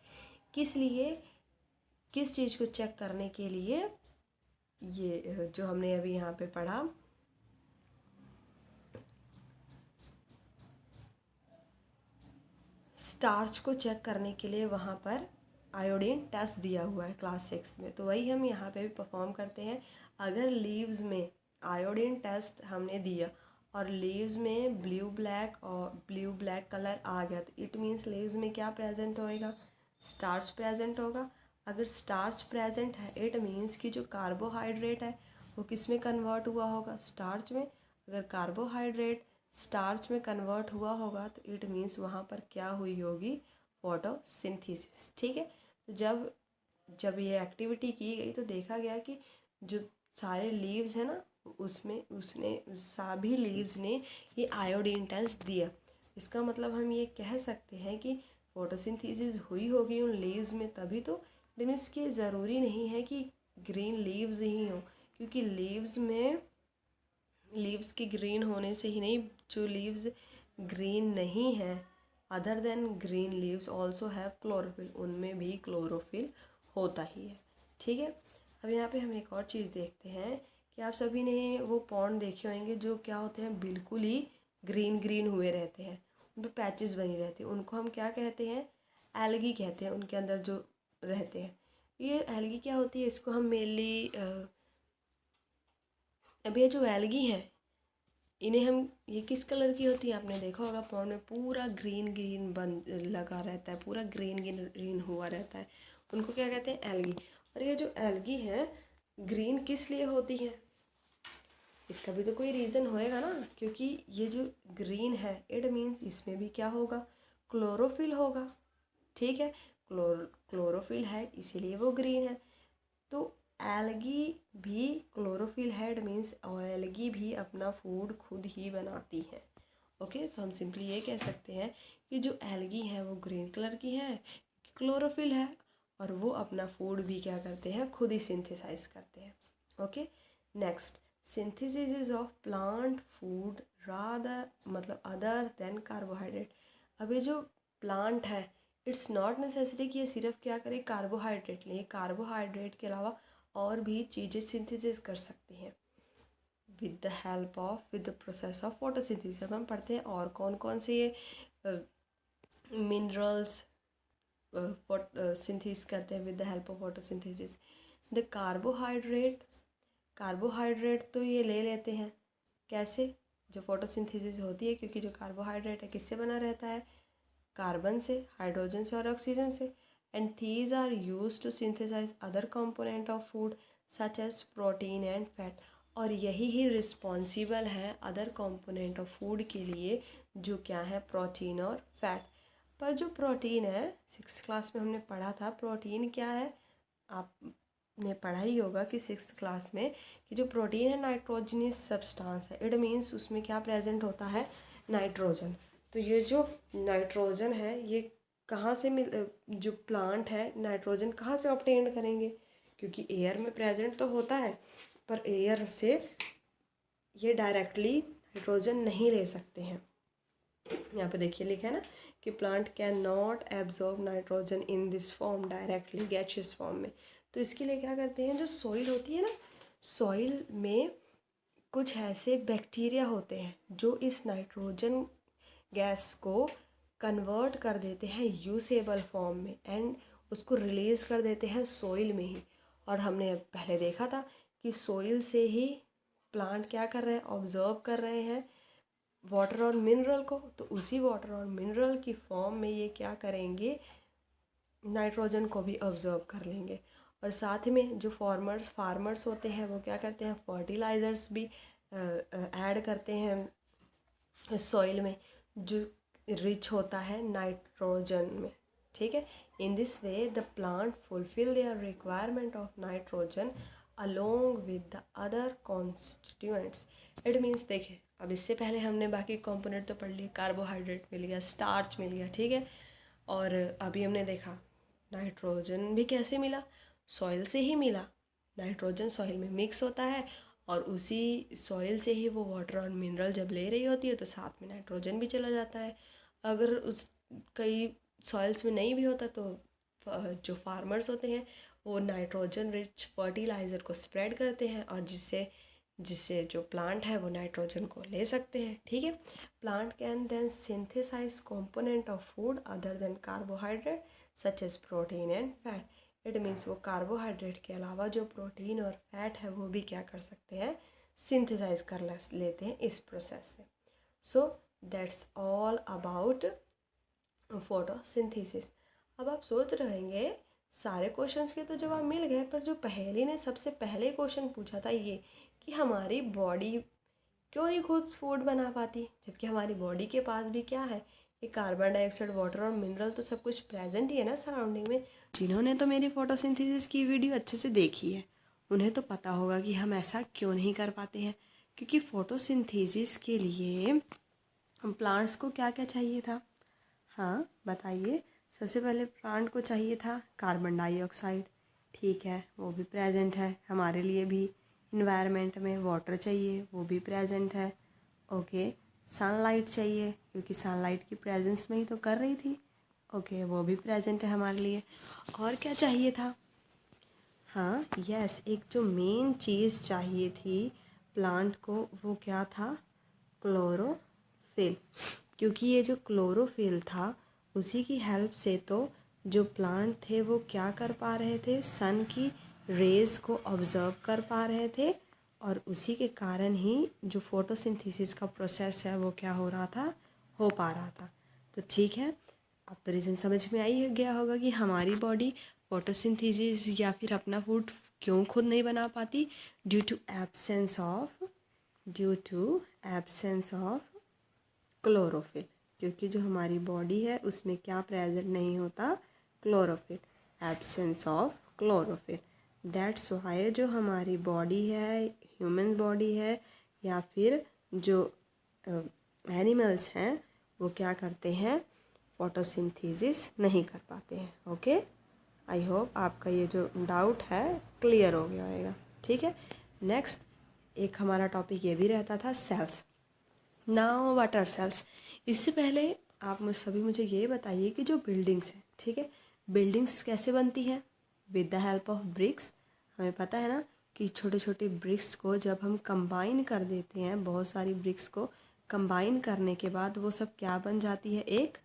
किस लिए, किस चीज़ को चेक करने के लिए, ये जो हमने अभी यहाँ पे पढ़ा, स्टार्च को चेक करने के लिए वहाँ पर आयोडीन टेस्ट दिया हुआ है क्लास सिक्स में। तो वही हम यहाँ पे भी परफॉर्म करते हैं। अगर लीव्स में आयोडीन टेस्ट हमने दिया और लीव्स में ब्लू ब्लैक कलर आ गया, तो इट मीन्स लीव्स में क्या प्रेजेंट होएगा, स्टार्च प्रेजेंट होगा। अगर स्टार्च प्रेजेंट है इट मीन्स कि जो कार्बोहाइड्रेट है वो किस में कन्वर्ट हुआ होगा, स्टार्च में। अगर कार्बोहाइड्रेट स्टार्च में कन्वर्ट हुआ होगा तो इट मीन्स वहाँ पर क्या हुई होगी, फोटोसिंथेसिस। ठीक है। तो जब ये एक्टिविटी की गई तो देखा गया कि जो सारे लीव्स है ना उसमें उसने सभी लीव्स ने ये आयोडीन टेस्ट दिया। इसका मतलब हम ये कह सकते हैं कि फोटोसिंथेसिस हुई होगी उन लीव्स में, तभी तो मीन्स कि ज़रूरी नहीं है कि ग्रीन लीव्स ही हों, क्योंकि लीव्स के ग्रीन होने से ही नहीं, जो लीव्स ग्रीन नहीं है other than green leaves also have chlorophyll, उनमें भी क्लोरोफिल होता ही है। ठीक है। अब यहाँ पे हम एक और चीज़ देखते हैं कि आप सभी ने वो पॉन्ड देखे होंगे जो क्या होते हैं, बिल्कुल ही ग्रीन ग्रीन हुए रहते हैं, उन पर पैचेस बनी रहती हैं, उनको हम क्या कहते हैं, एल्गी कहते हैं, उनके अंदर जो रहते हैं। ये एल्गी क्या होती है, इसको हम मेनली अब ये जो एल्गी हैं इन्हें हम, ये किस कलर की होती है, आपने देखा होगा पॉन्ड में पूरा ग्रीन ग्रीन लगा रहता है, पूरा ग्रीन ग्रीन हुआ रहता है, उनको क्या कहते हैं, एल्गी। और ये जो एल्गी है ग्रीन किस लिए होती है, इसका भी तो कोई रीज़न होएगा ना, क्योंकि ये जो ग्रीन है इट मीन्स इसमें भी क्या होगा, क्लोरोफिल होगा। ठीक है। क्लोरोफिल है इसीलिए वो ग्रीन है। तो एल्गी भी क्लोरोफिल है, इट मीन्स एल्गी भी अपना फूड खुद ही बनाती है। ओके। तो हम सिंपली ये कह सकते हैं कि जो एल्गी हैं वो ग्रीन कलर की हैं, क्लोरोफिल है, और वो अपना फूड भी क्या करते हैं, खुद ही सिंथेसाइज करते हैं। Okay. Next, synthesis of plant food rather मतलब अदर देन कार्बोहाइड्रेट। अब ये जो प्लांट है इट्स नॉट नेसेसरी कि ये सिर्फ क्या करे कार्बोहाइड्रेट ले, कार्बोहाइड्रेट के अलावा और भी चीज़ें सिंथेसिस कर सकती हैं with the help of with the process of photosynthesis. अब हम पढ़ते हैं और कौन कौन से ये मिनरल्स सिंथेसिस करते हैं with the help of photosynthesis. The carbohydrate तो ये ले लेते हैं कैसे, जो फोटोसिंथेसिस होती है, क्योंकि जो कार्बोहाइड्रेट है किससे बना रहता है, कार्बन से, हाइड्रोजन से और ऑक्सीजन से। And these are used to synthesize other component of food such as protein and fat. और यही ही रिस्पॉन्सिबल है अदर कंपोनेंट ऑफ फूड के लिए, जो क्या है प्रोटीन और फैट। पर जो प्रोटीन है 6th क्लास में हमने पढ़ा था, प्रोटीन क्या है आपने पढ़ा ही होगा कि 6th क्लास में कि जो प्रोटीन है नाइट्रोजनियस सब्सटेंस है। इट मीन्स उसमें क्या प्रेजेंट होता है, नाइट्रोजन। तो ये जो नाइट्रोजन है ये कहाँ से जो प्लांट है नाइट्रोजन कहाँ से ऑब्टेन करेंगे, क्योंकि एयर में प्रेजेंट तो होता है पर एयर से ये डायरेक्टली नाइट्रोजन नहीं ले सकते हैं। यहाँ पे देखिए लिखा है ना कि plant can not absorb nitrogen in this form directly gaseous form में। तो इसके लिए क्या करते हैं, जो सॉइल होती है ना, सॉइल में कुछ ऐसे बैक्टीरिया होते हैं जो इस नाइट्रोजन गैस को कन्वर्ट कर देते हैं यूसेबल फॉर्म में एंड उसको रिलीज़ कर देते हैं सॉइल में ही। और हमने पहले देखा था कि सॉइल से ही प्लांट क्या कर रहे हैं, ऑब्जर्व कर रहे हैं वाटर और मिनरल को। तो उसी वाटर और मिनरल की फॉर्म में ये क्या करेंगे, नाइट्रोजन को भी ऑब्जर्व कर लेंगे। और साथ में जो फार्मर्स होते हैं वो क्या करते हैं, फर्टिलाइज़र्स भी ऐड करते हैं सॉइल में जो रिच होता है नाइट्रोजन में। ठीक है, in this way the plant fulfil their requirement of nitrogen along with the other constituents. It means देखिए अब इससे पहले हमने बाकी कंपोनेंट तो पढ़ लिए, कार्बोहाइड्रेट मिल गया, स्टार्च मिल गया, ठीक है। और अभी हमने देखा नाइट्रोजन भी कैसे मिला, सॉइल से ही मिला। नाइट्रोजन सॉइल में मिक्स होता है और उसी सॉइल से ही वो वाटर और मिनरल जब ले रही होती है तो साथ में नाइट्रोजन भी चला जाता है। अगर उस कई सॉइल्स में नहीं भी होता तो जो फार्मर्स होते हैं वो नाइट्रोजन रिच फर्टिलाइज़र को स्प्रेड करते हैं और जिससे जो प्लांट है वो नाइट्रोजन को ले सकते हैं। ठीक है, plant can then synthesize component of food other than carbohydrate such as protein and fat. It means वो कार्बोहाइड्रेट के अलावा जो प्रोटीन और फैट है वो भी क्या कर सकते हैं, सिंथेसाइज कर लेते हैं इस प्रोसेस से। सो दैट्स ऑल अबाउट फोटोसिंथेसिस। अब आप सोच रहेंगे सारे क्वेश्चंस के तो जवाब मिल गए, पर जो पहेली ने सबसे पहले क्वेश्चन पूछा था ये कि हमारी बॉडी क्यों नहीं खुद फूड बना पाती, जबकि हमारी बॉडी के पास भी क्या है, ये कार्बन डाइऑक्साइड, वाटर और मिनरल तो सब कुछ प्रेजेंट ही है ना सराउंडिंग में। जिन्होंने तो मेरी फोटोसिंथेसिस की वीडियो अच्छे से देखी है उन्हें तो पता होगा कि हम ऐसा क्यों नहीं कर पाते हैं, क्योंकि फोटोसिंथेसिस के लिए प्लांट्स को क्या क्या चाहिए था। हाँ बताइए, सबसे पहले प्लांट को चाहिए था कार्बन डाइऑक्साइड, ठीक है वो भी प्रेजेंट है हमारे लिए भी। इन्वायरमेंट में वाटर चाहिए वो भी प्रेजेंट है। ओके, सनलाइट चाहिए क्योंकि सनलाइट की प्रेजेंस में ही तो कर रही थी। ओके, वो भी प्रेजेंट है हमारे लिए। और क्या चाहिए था, हाँ यस, एक जो मेन चीज़ चाहिए थी प्लांट को वो क्या था, क्लोरोफिल। क्योंकि ये जो क्लोरोफिल था उसी की हेल्प से तो जो प्लांट थे वो क्या कर पा रहे थे, सन की रेज़ को ऑब्ज़र्व कर पा रहे थे और उसी के कारण ही जो फोटोसिंथेसिस का प्रोसेस है वो क्या हो रहा था, हो पा रहा था। तो ठीक है, अब तो रीज़न समझ में आई गया होगा कि हमारी बॉडी फोटोसिंथेसिस या फिर अपना फूड क्यों खुद नहीं बना पाती, due to absence of chlorophyll. क्योंकि जो हमारी बॉडी है उसमें क्या प्रेजेंट नहीं होता, chlorophyll, absence of chlorophyll. That's why जो हमारी बॉडी है, ह्यूमन बॉडी है या फिर जो एनिमल्स हैं वो क्या करते हैं, फोटोसिंथेसिस नहीं कर पाते हैं। ओके, आई होप आपका ये जो डाउट है क्लियर हो गया होगा। ठीक है, नेक्स्ट एक हमारा टॉपिक ये भी रहता था cells. Now what are cells. इससे पहले आप मुझे ये बताइए कि जो बिल्डिंग्स हैं, ठीक है, बिल्डिंग्स कैसे बनती है? With the help of BRICS. हमें पता है ना कि छोटे छोटे ब्रिक्स को जब हम कंबाइन कर देते हैं, बहुत सारी ब्रिक्स को कंबाइन करने के बाद वो सब क्या बन जाती है? एक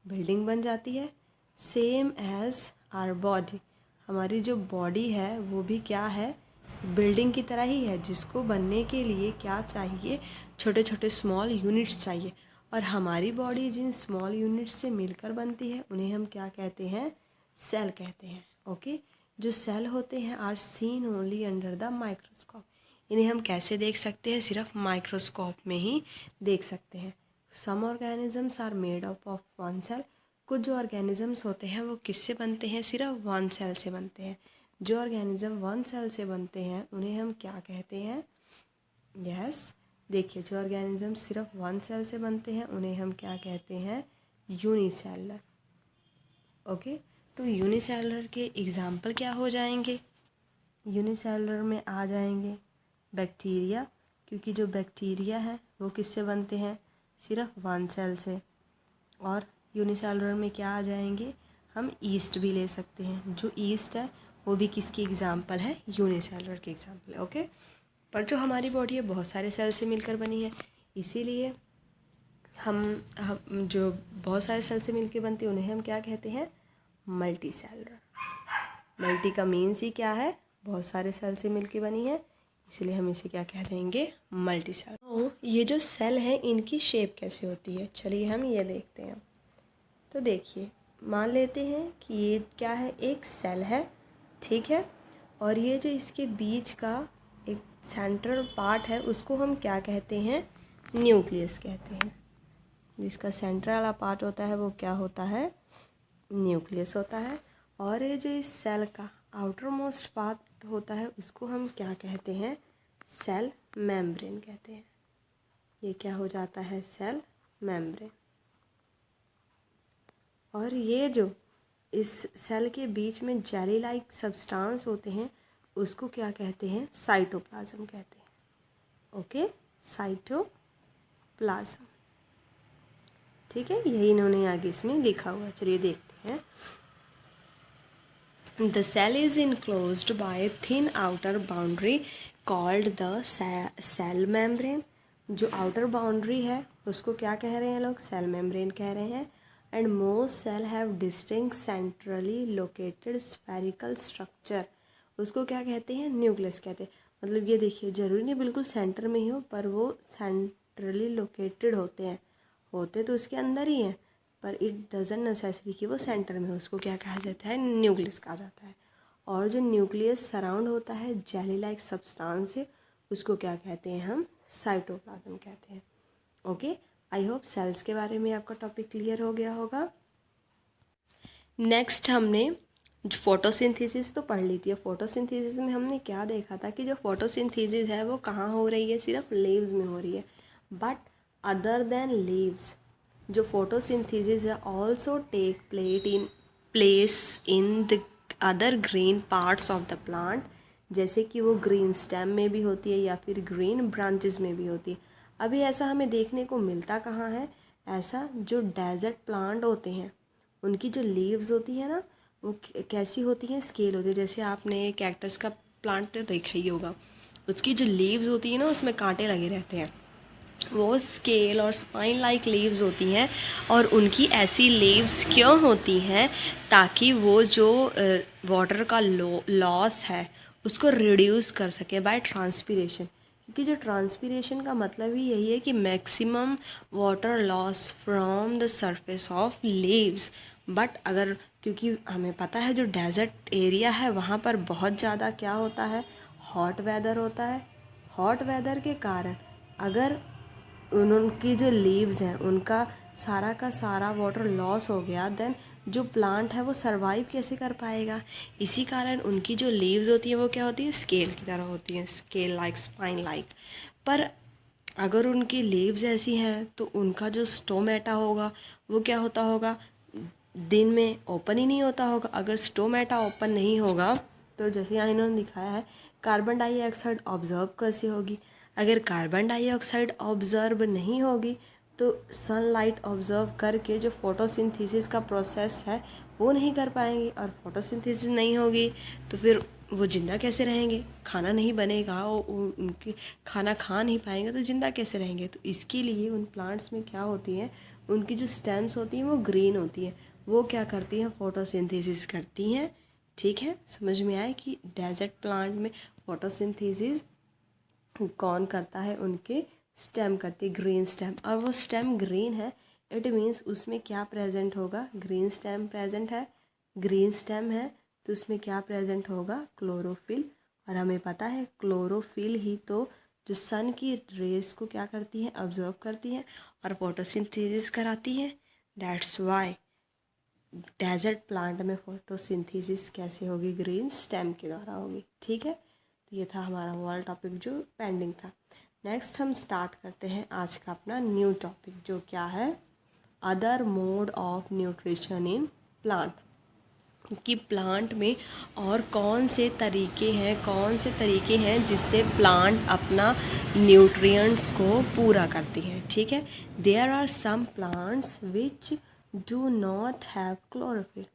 बिल्डिंग बन जाती है। सेम एज आवर बॉडी, हमारी जो बॉडी है वो भी क्या है? बिल्डिंग की तरह ही है, जिसको बनने के लिए क्या चाहिए? छोटे छोटे स्मॉल यूनिट्स चाहिए। और हमारी बॉडी जिन स्मॉल यूनिट्स से मिलकर बनती है उन्हें हम क्या कहते हैं? सेल कहते हैं। ओके, जो सेल होते हैं are seen only under the microscope. इन्हें हम कैसे देख सकते हैं? सिर्फ माइक्रोस्कोप में ही देख सकते हैं। Some organisms are made up of one cell. कुछ जो ऑर्गेनिजम्स होते हैं वो किससे बनते हैं? सिर्फ वन सेल से बनते हैं। जो ऑर्गेनिज्म वन सेल से बनते हैं उन्हें हम क्या कहते हैं? यस, देखिए, जो ऑर्गेनिज्म सिर्फ वन सेल से बनते हैं उन्हें हम क्या कहते हैं? यूनिसेलुलर। ओके, तो यूनिसेलुलर के एग्जाम्पल क्या हो जाएंगे? यूनिसेलुलर में आ जाएंगे बैक्टीरिया, क्योंकि जो बैक्टीरिया है वो किससे बनते हैं? सिर्फ वन सेल से। और यूनिसेलुलर में क्या आ जाएंगे? हम ईस्ट भी ले सकते हैं। जो ईस्ट है वो भी किसकी एग्जाम्पल है? यूनिसेलुलर की एग्जाम्पल है। ओके, पर जो हमारी बॉडी है बहुत सारे सेल से मिलकर बनी है, इसीलिए हम जो बहुत सारे सेल से मिलकर बनती है उन्हें हम क्या कहते हैं? Multi cellular. मल्टी का मीन्स ही क्या है? बहुत सारे सेल से मिलकर बनी है, इसलिए हम इसे क्या कह देंगे? Multi cell. तो ये जो सेल है इनकी शेप कैसे होती है? चलिए हम ये देखते हैं। तो देखिए, मान लेते हैं कि ये क्या है? एक सेल है, ठीक है, और ये जो इसके बीच का एक सेंट्रल पार्ट है उसको हम क्या कहते हैं? न्यूक्लियस कहते हैं। जिसका सेंट्रल वाला पार्ट होता है वो क्या होता है? न्यूक्लियस होता है। और ये जो इस सेल का आउटर मोस्ट पार्ट होता है उसको हम क्या कहते हैं? सेल मेम्ब्रेन कहते हैं। ये क्या हो जाता है? Cell membrane. और ये जो इस सेल के बीच में जेली लाइक सब्सटेंस होते हैं उसको क्या कहते हैं? साइटोप्लाज्म कहते हैं। ओके, साइटोप्लाज्म, ठीक है, यही इन्होंने आगे इसमें लिखा हुआ है। चलिए देखते हैं। The cell is enclosed by thin outer boundary called the cell membrane. जो आउटर बाउंड्री है उसको क्या कह रहे हैं लोग? सेल मेम्ब्रेन कह रहे हैं। And most cell have distinct centrally located spherical structure. उसको क्या कहते हैं? न्यूक्लियस कहते हैं। मतलब ये देखिए, ज़रूरी नहीं बिल्कुल सेंटर में ही हो, पर वो सेंट्रली लोकेटेड होते हैं। होते तो उसके अंदर ही हैं, पर इट डजंट नेसेसरी कि वो सेंटर में हो। उसको क्या कहा जाता है? न्यूक्लियस कहा जाता है। और जो न्यूक्लियस सराउंड होता है जेली लाइक सब्सटेंस से उसको क्या कहते हैं? हम साइटोप्लाज्म कहते हैं। ओके, आई होप सेल्स के बारे में आपका टॉपिक क्लियर हो गया होगा। नेक्स्ट हमने फोटोसिंथेसिस तो पढ़ ली थी। फोटोसिंथेसिस में हमने क्या देखा था कि जो फोटोसिंथेसिस है वो कहाँ हो रही है? सिर्फ लीव्स में हो रही है। बट अदर देन लीव्स, जो फोटोसिंथेसिस है also take place in the other green parts of the plant. जैसे कि वो ग्रीन स्टेम में भी होती है या फिर ग्रीन ब्रांचेस में भी होती है। अभी ऐसा हमें देखने को मिलता कहाँ है? ऐसा जो डेजर्ट प्लांट होते हैं उनकी जो लीव्स होती है ना वो कैसी होती हैं? स्केल होती है। जैसे आपने कैक्टस का प्लांट तो देखा ही होगा, उसकी जो लीव्स होती है ना उसमें कांटे लगे रहते हैं। वो स्केल और स्पाइन लाइक लीव्स होती हैं। और उनकी ऐसी लीव्स क्यों होती हैं? ताकि वो जो वाटर का लॉस है उसको रिड्यूस कर सके बाय ट्रांसपीरेशन। क्योंकि जो ट्रांसपीरेशन का मतलब ही यही है कि maximum water loss from the surface of leaves. But अगर, क्योंकि हमें पता है जो डेजर्ट एरिया है वहाँ पर बहुत ज़्यादा क्या होता है? हॉट वेदर होता है। हॉट वेदर के कारण अगर उनकी जो लीव्स हैं उनका सारा का सारा वाटर लॉस हो गया, देन जो प्लांट है वो सरवाइव कैसे कर पाएगा? इसी कारण उनकी जो लीव्स होती हैं वो क्या होती है? स्केल की तरह होती हैं, स्केल लाइक, स्पाइन लाइक। पर अगर उनकी लीव्स ऐसी हैं तो उनका जो स्टोमेटा होगा वो क्या होता होगा? दिन में ओपन ही नहीं होता होगा। अगर स्टोमेटा ओपन नहीं होगा तो जैसे यहाँ इन्होंने दिखाया है, कार्बन डाइऑक्साइड ऑब्जर्व कैसे होगी? अगर कार्बन डाइऑक्साइड ऑब्जर्व नहीं होगी तो सनलाइट ऑब्जर्व करके जो फोटोसिंथेसिस का प्रोसेस है वो नहीं कर पाएंगे, और फोटोसिंथेसिस नहीं होगी तो फिर वो ज़िंदा कैसे रहेंगे, खाना नहीं बनेगा, उनके खाना खा नहीं पाएंगे तो ज़िंदा कैसे रहेंगे। तो इसके लिए उन प्लांट्स में क्या होती हैं, उनकी जो स्टेम्स होती हैं वो ग्रीन होती हैं, वो क्या करती हैं, फोटोसिंथेसिस करती हैं। ठीक है, समझ में आए कि डेजर्ट प्लांट में फोटोसिंथेसिस कौन करता है, उनके स्टेम करती है, ग्रीन स्टेम। और वो स्टेम ग्रीन है, इट मीन्स उसमें क्या प्रेजेंट होगा, ग्रीन स्टेम प्रेजेंट है, ग्रीन स्टेम है तो उसमें क्या प्रेजेंट होगा, क्लोरोफिल। और हमें पता है क्लोरोफिल ही तो जो सन की रेस को क्या करती है, ऑब्जर्व करती है और फोटोसिंथेसिस कराती है। दैट्स वाई डेजर्ट प्लांट में फोटोसिंथेसिस कैसे होगी, ग्रीन स्टेम के द्वारा होगी। ठीक है, तो ये था हमारा वर्ल्ड टॉपिक जो पेंडिंग था। नेक्स्ट हम स्टार्ट करते हैं आज का अपना न्यू टॉपिक, जो क्या है, other mode of nutrition in plant. कि प्लांट में और कौन से तरीके हैं जिससे प्लांट अपना न्यूट्रिएंट्स को पूरा करती हैं। ठीक है, there are some plants which do not have chlorophyll.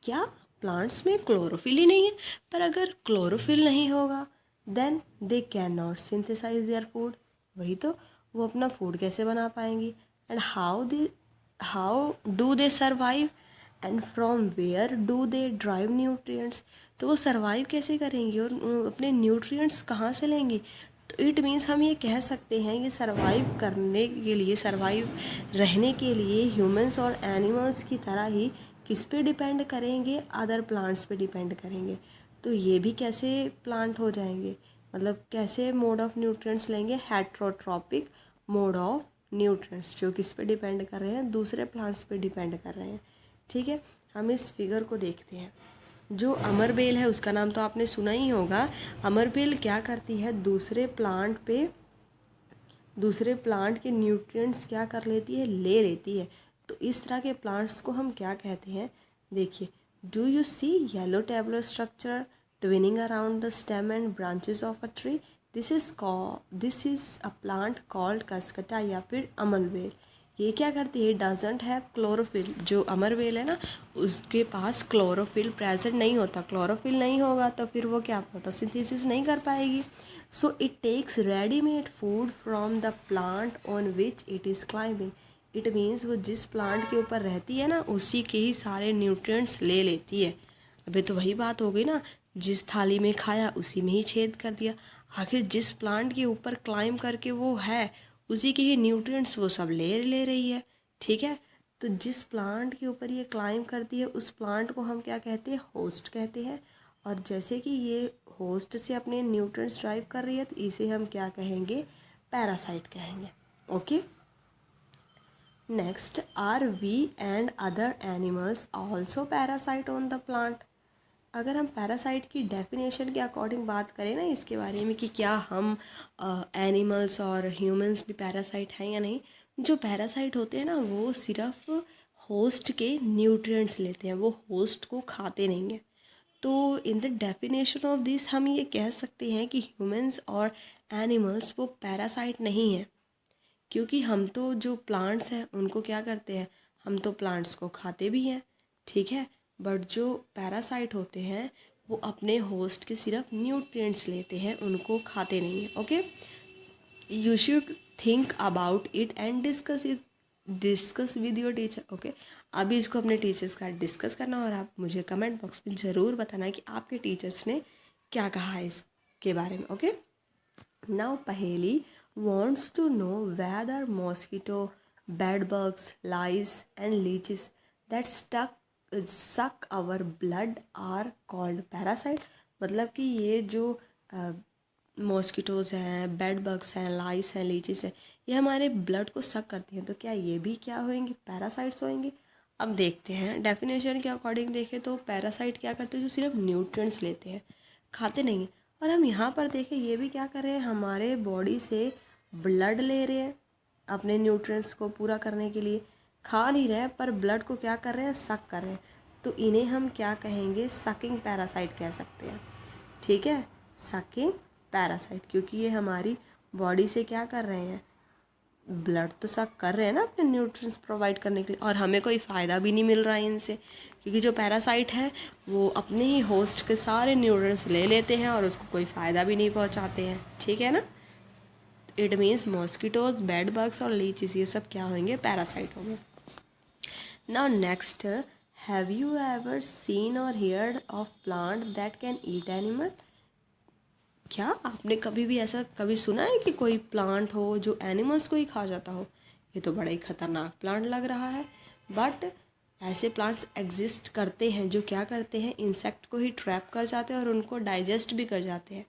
क्या प्लांट्स में क्लोरोफिल ही नहीं है, पर अगर क्लोरोफिल नहीं होगा then they can not synthesize their food. वही तो, वो अपना फूड कैसे बना पाएंगी, and how do they survive, and from where do they drive nutrients. तो वो सर्वाइव कैसे करेंगी और अपने न्यूट्रिएंट्स कहाँ से लेंगी। तो इट मीन्स हम ये कह सकते हैं कि सर्वाइव करने के लिए, सर्वाइव रहने के लिए ह्यूमंस और एनिमल्स की तरह ही किस पे डिपेंड करेंगे, अदर प्लांट्स पे डिपेंड करेंगे। तो ये भी कैसे प्लांट हो जाएंगे, मतलब कैसे मोड ऑफ न्यूट्रिएंट्स लेंगे, हेट्रोट्रॉपिक मोड ऑफ न्यूट्रिएंट्स, जो किस पे डिपेंड कर रहे हैं, दूसरे प्लांट्स पे डिपेंड कर रहे हैं। ठीक है, हम इस फिगर को देखते हैं। जो अमरबेल है उसका नाम तो आपने सुना ही होगा। अमरबेल क्या करती है, दूसरे प्लांट के न्यूट्रिएंट्स क्या कर लेती है, ले लेती है। तो इस तरह के प्लांट्स को हम क्या कहते हैं, देखिए, do you see yellow tubular structure twining around the stem and branches of a tree, this is a plant called cuscuta या फिर अमरबेल। ये क्या करती है, डजेंट हैव क्लोरोफिल। जो अमरबेल है ना, उसके पास क्लोरोफिल प्रेजेंट नहीं होता। क्लोरोफिल नहीं होगा तो फिर वो क्या, फोटोसिंथेसिस नहीं कर पाएगी। So it takes readymade food from the plant on which it is climbing. It means वो जिस प्लांट के ऊपर रहती है ना, उसी के ही सारे न्यूट्रिएंट्स ले लेती है। अबे तो वही बात हो गई ना, जिस थाली में खाया उसी में ही छेद कर दिया। आखिर जिस प्लांट के ऊपर क्लाइंब करके वो है, उसी के ही न्यूट्रिएंट्स वो सब ले रही है। ठीक है, तो जिस प्लांट के ऊपर ये क्लाइंब करती है उस प्लांट को हम क्या कहते हैं, होस्ट कहते हैं। और जैसे कि ये होस्ट से अपने न्यूट्रिएंट्स ड्राइव कर रही है तो इसे हम क्या कहेंगे, पैरासाइट कहेंगे। Okay, next, are we and other animals also parasite on the plant. अगर हम पैरासाइट की डेफिनेशन के अकॉर्डिंग बात करें ना इसके बारे में कि क्या हम एनिमल्स और ह्यूमंस भी पैरासाइट हैं या नहीं, जो पैरासाइट होते हैं ना वो सिर्फ होस्ट के न्यूट्रिएंट्स लेते हैं, वो होस्ट को खाते नहीं हैं। तो in the definition of this हम ये कह सकते हैं कि ह्यूमंस और एनिमल्स वो पैरासाइट नहीं हैं, क्योंकि हम तो जो प्लांट्स हैं उनको क्या करते हैं, हम तो प्लांट्स को खाते भी हैं। ठीक है, बट जो पैरासाइट होते हैं वो अपने होस्ट के सिर्फ न्यूट्रिएंट्स लेते हैं, उनको खाते नहीं हैं। Okay, you should think about it and discuss with your teacher. Okay, अभी इसको अपने टीचर्स का डिस्कस करना और आप मुझे कमेंट बॉक्स में ज़रूर बताना कि आपके टीचर्स ने क्या कहा है इसके बारे में। ओके, नाउ पहेली wants to know whether mosquito, bed bugs, lice and leeches that suck our blood are called parasite। मतलब कि ये जो मॉस्किटोज़ हैं, बेड बग्स हैं, लाइस हैं, लीचेस हैं, ये हमारे ब्लड को सक करती हैं, तो क्या ये भी क्या होंगी, पैरासाइट्स होंगी। अब देखते हैं डेफिनेशन के अकॉर्डिंग देखें तो पैरासाइट क्या करते हैं, जो सिर्फ न्यूट्रिएंट्स लेते हैं, खाते नहीं हैं। और हम यहाँ पर देखें ये भी क्या कर रहे हैं, हमारे बॉडी से ब्लड ले रहे हैं अपने न्यूट्रिएंट्स को पूरा करने के लिए, खा नहीं रहे हैं पर ब्लड को क्या कर रहे हैं, सक कर रहे हैं। तो इन्हें हम क्या कहेंगे, सकिंग पैरासाइट कह सकते हैं। ठीक है, सकिंग पैरासाइट, क्योंकि ये हमारी बॉडी से क्या कर रहे हैं, ब्लड तो सक कर रहे हैं ना अपने न्यूट्रिएंट्स प्रोवाइड करने के लिए, और हमें कोई फ़ायदा भी नहीं मिल रहा है इनसे, क्योंकि जो पैरासाइट है वो अपने ही होस्ट के सारे न्यूट्रिएंट्स ले लेते हैं और उसको कोई फ़ायदा भी नहीं पहुंचाते हैं, ठीक है ना। It means mosquitoes, bed bugs और लीचेस, ये सब क्या होंगे, पैरासाइट होंगे। Now next, have you ever seen और heard of plant that can eat animal? क्या आपने कभी भी ऐसा कभी सुना है कि कोई प्लांट हो जो एनिमल्स को ही खा जाता हो? ये तो बड़ा ही खतरनाक प्लांट लग रहा है, बट ऐसे प्लांट्स एग्जिस्ट करते हैं जो क्या करते हैं, इंसेक्ट को ही ट्रैप कर जाते हैं और उनको डाइजेस्ट भी कर जाते हैं।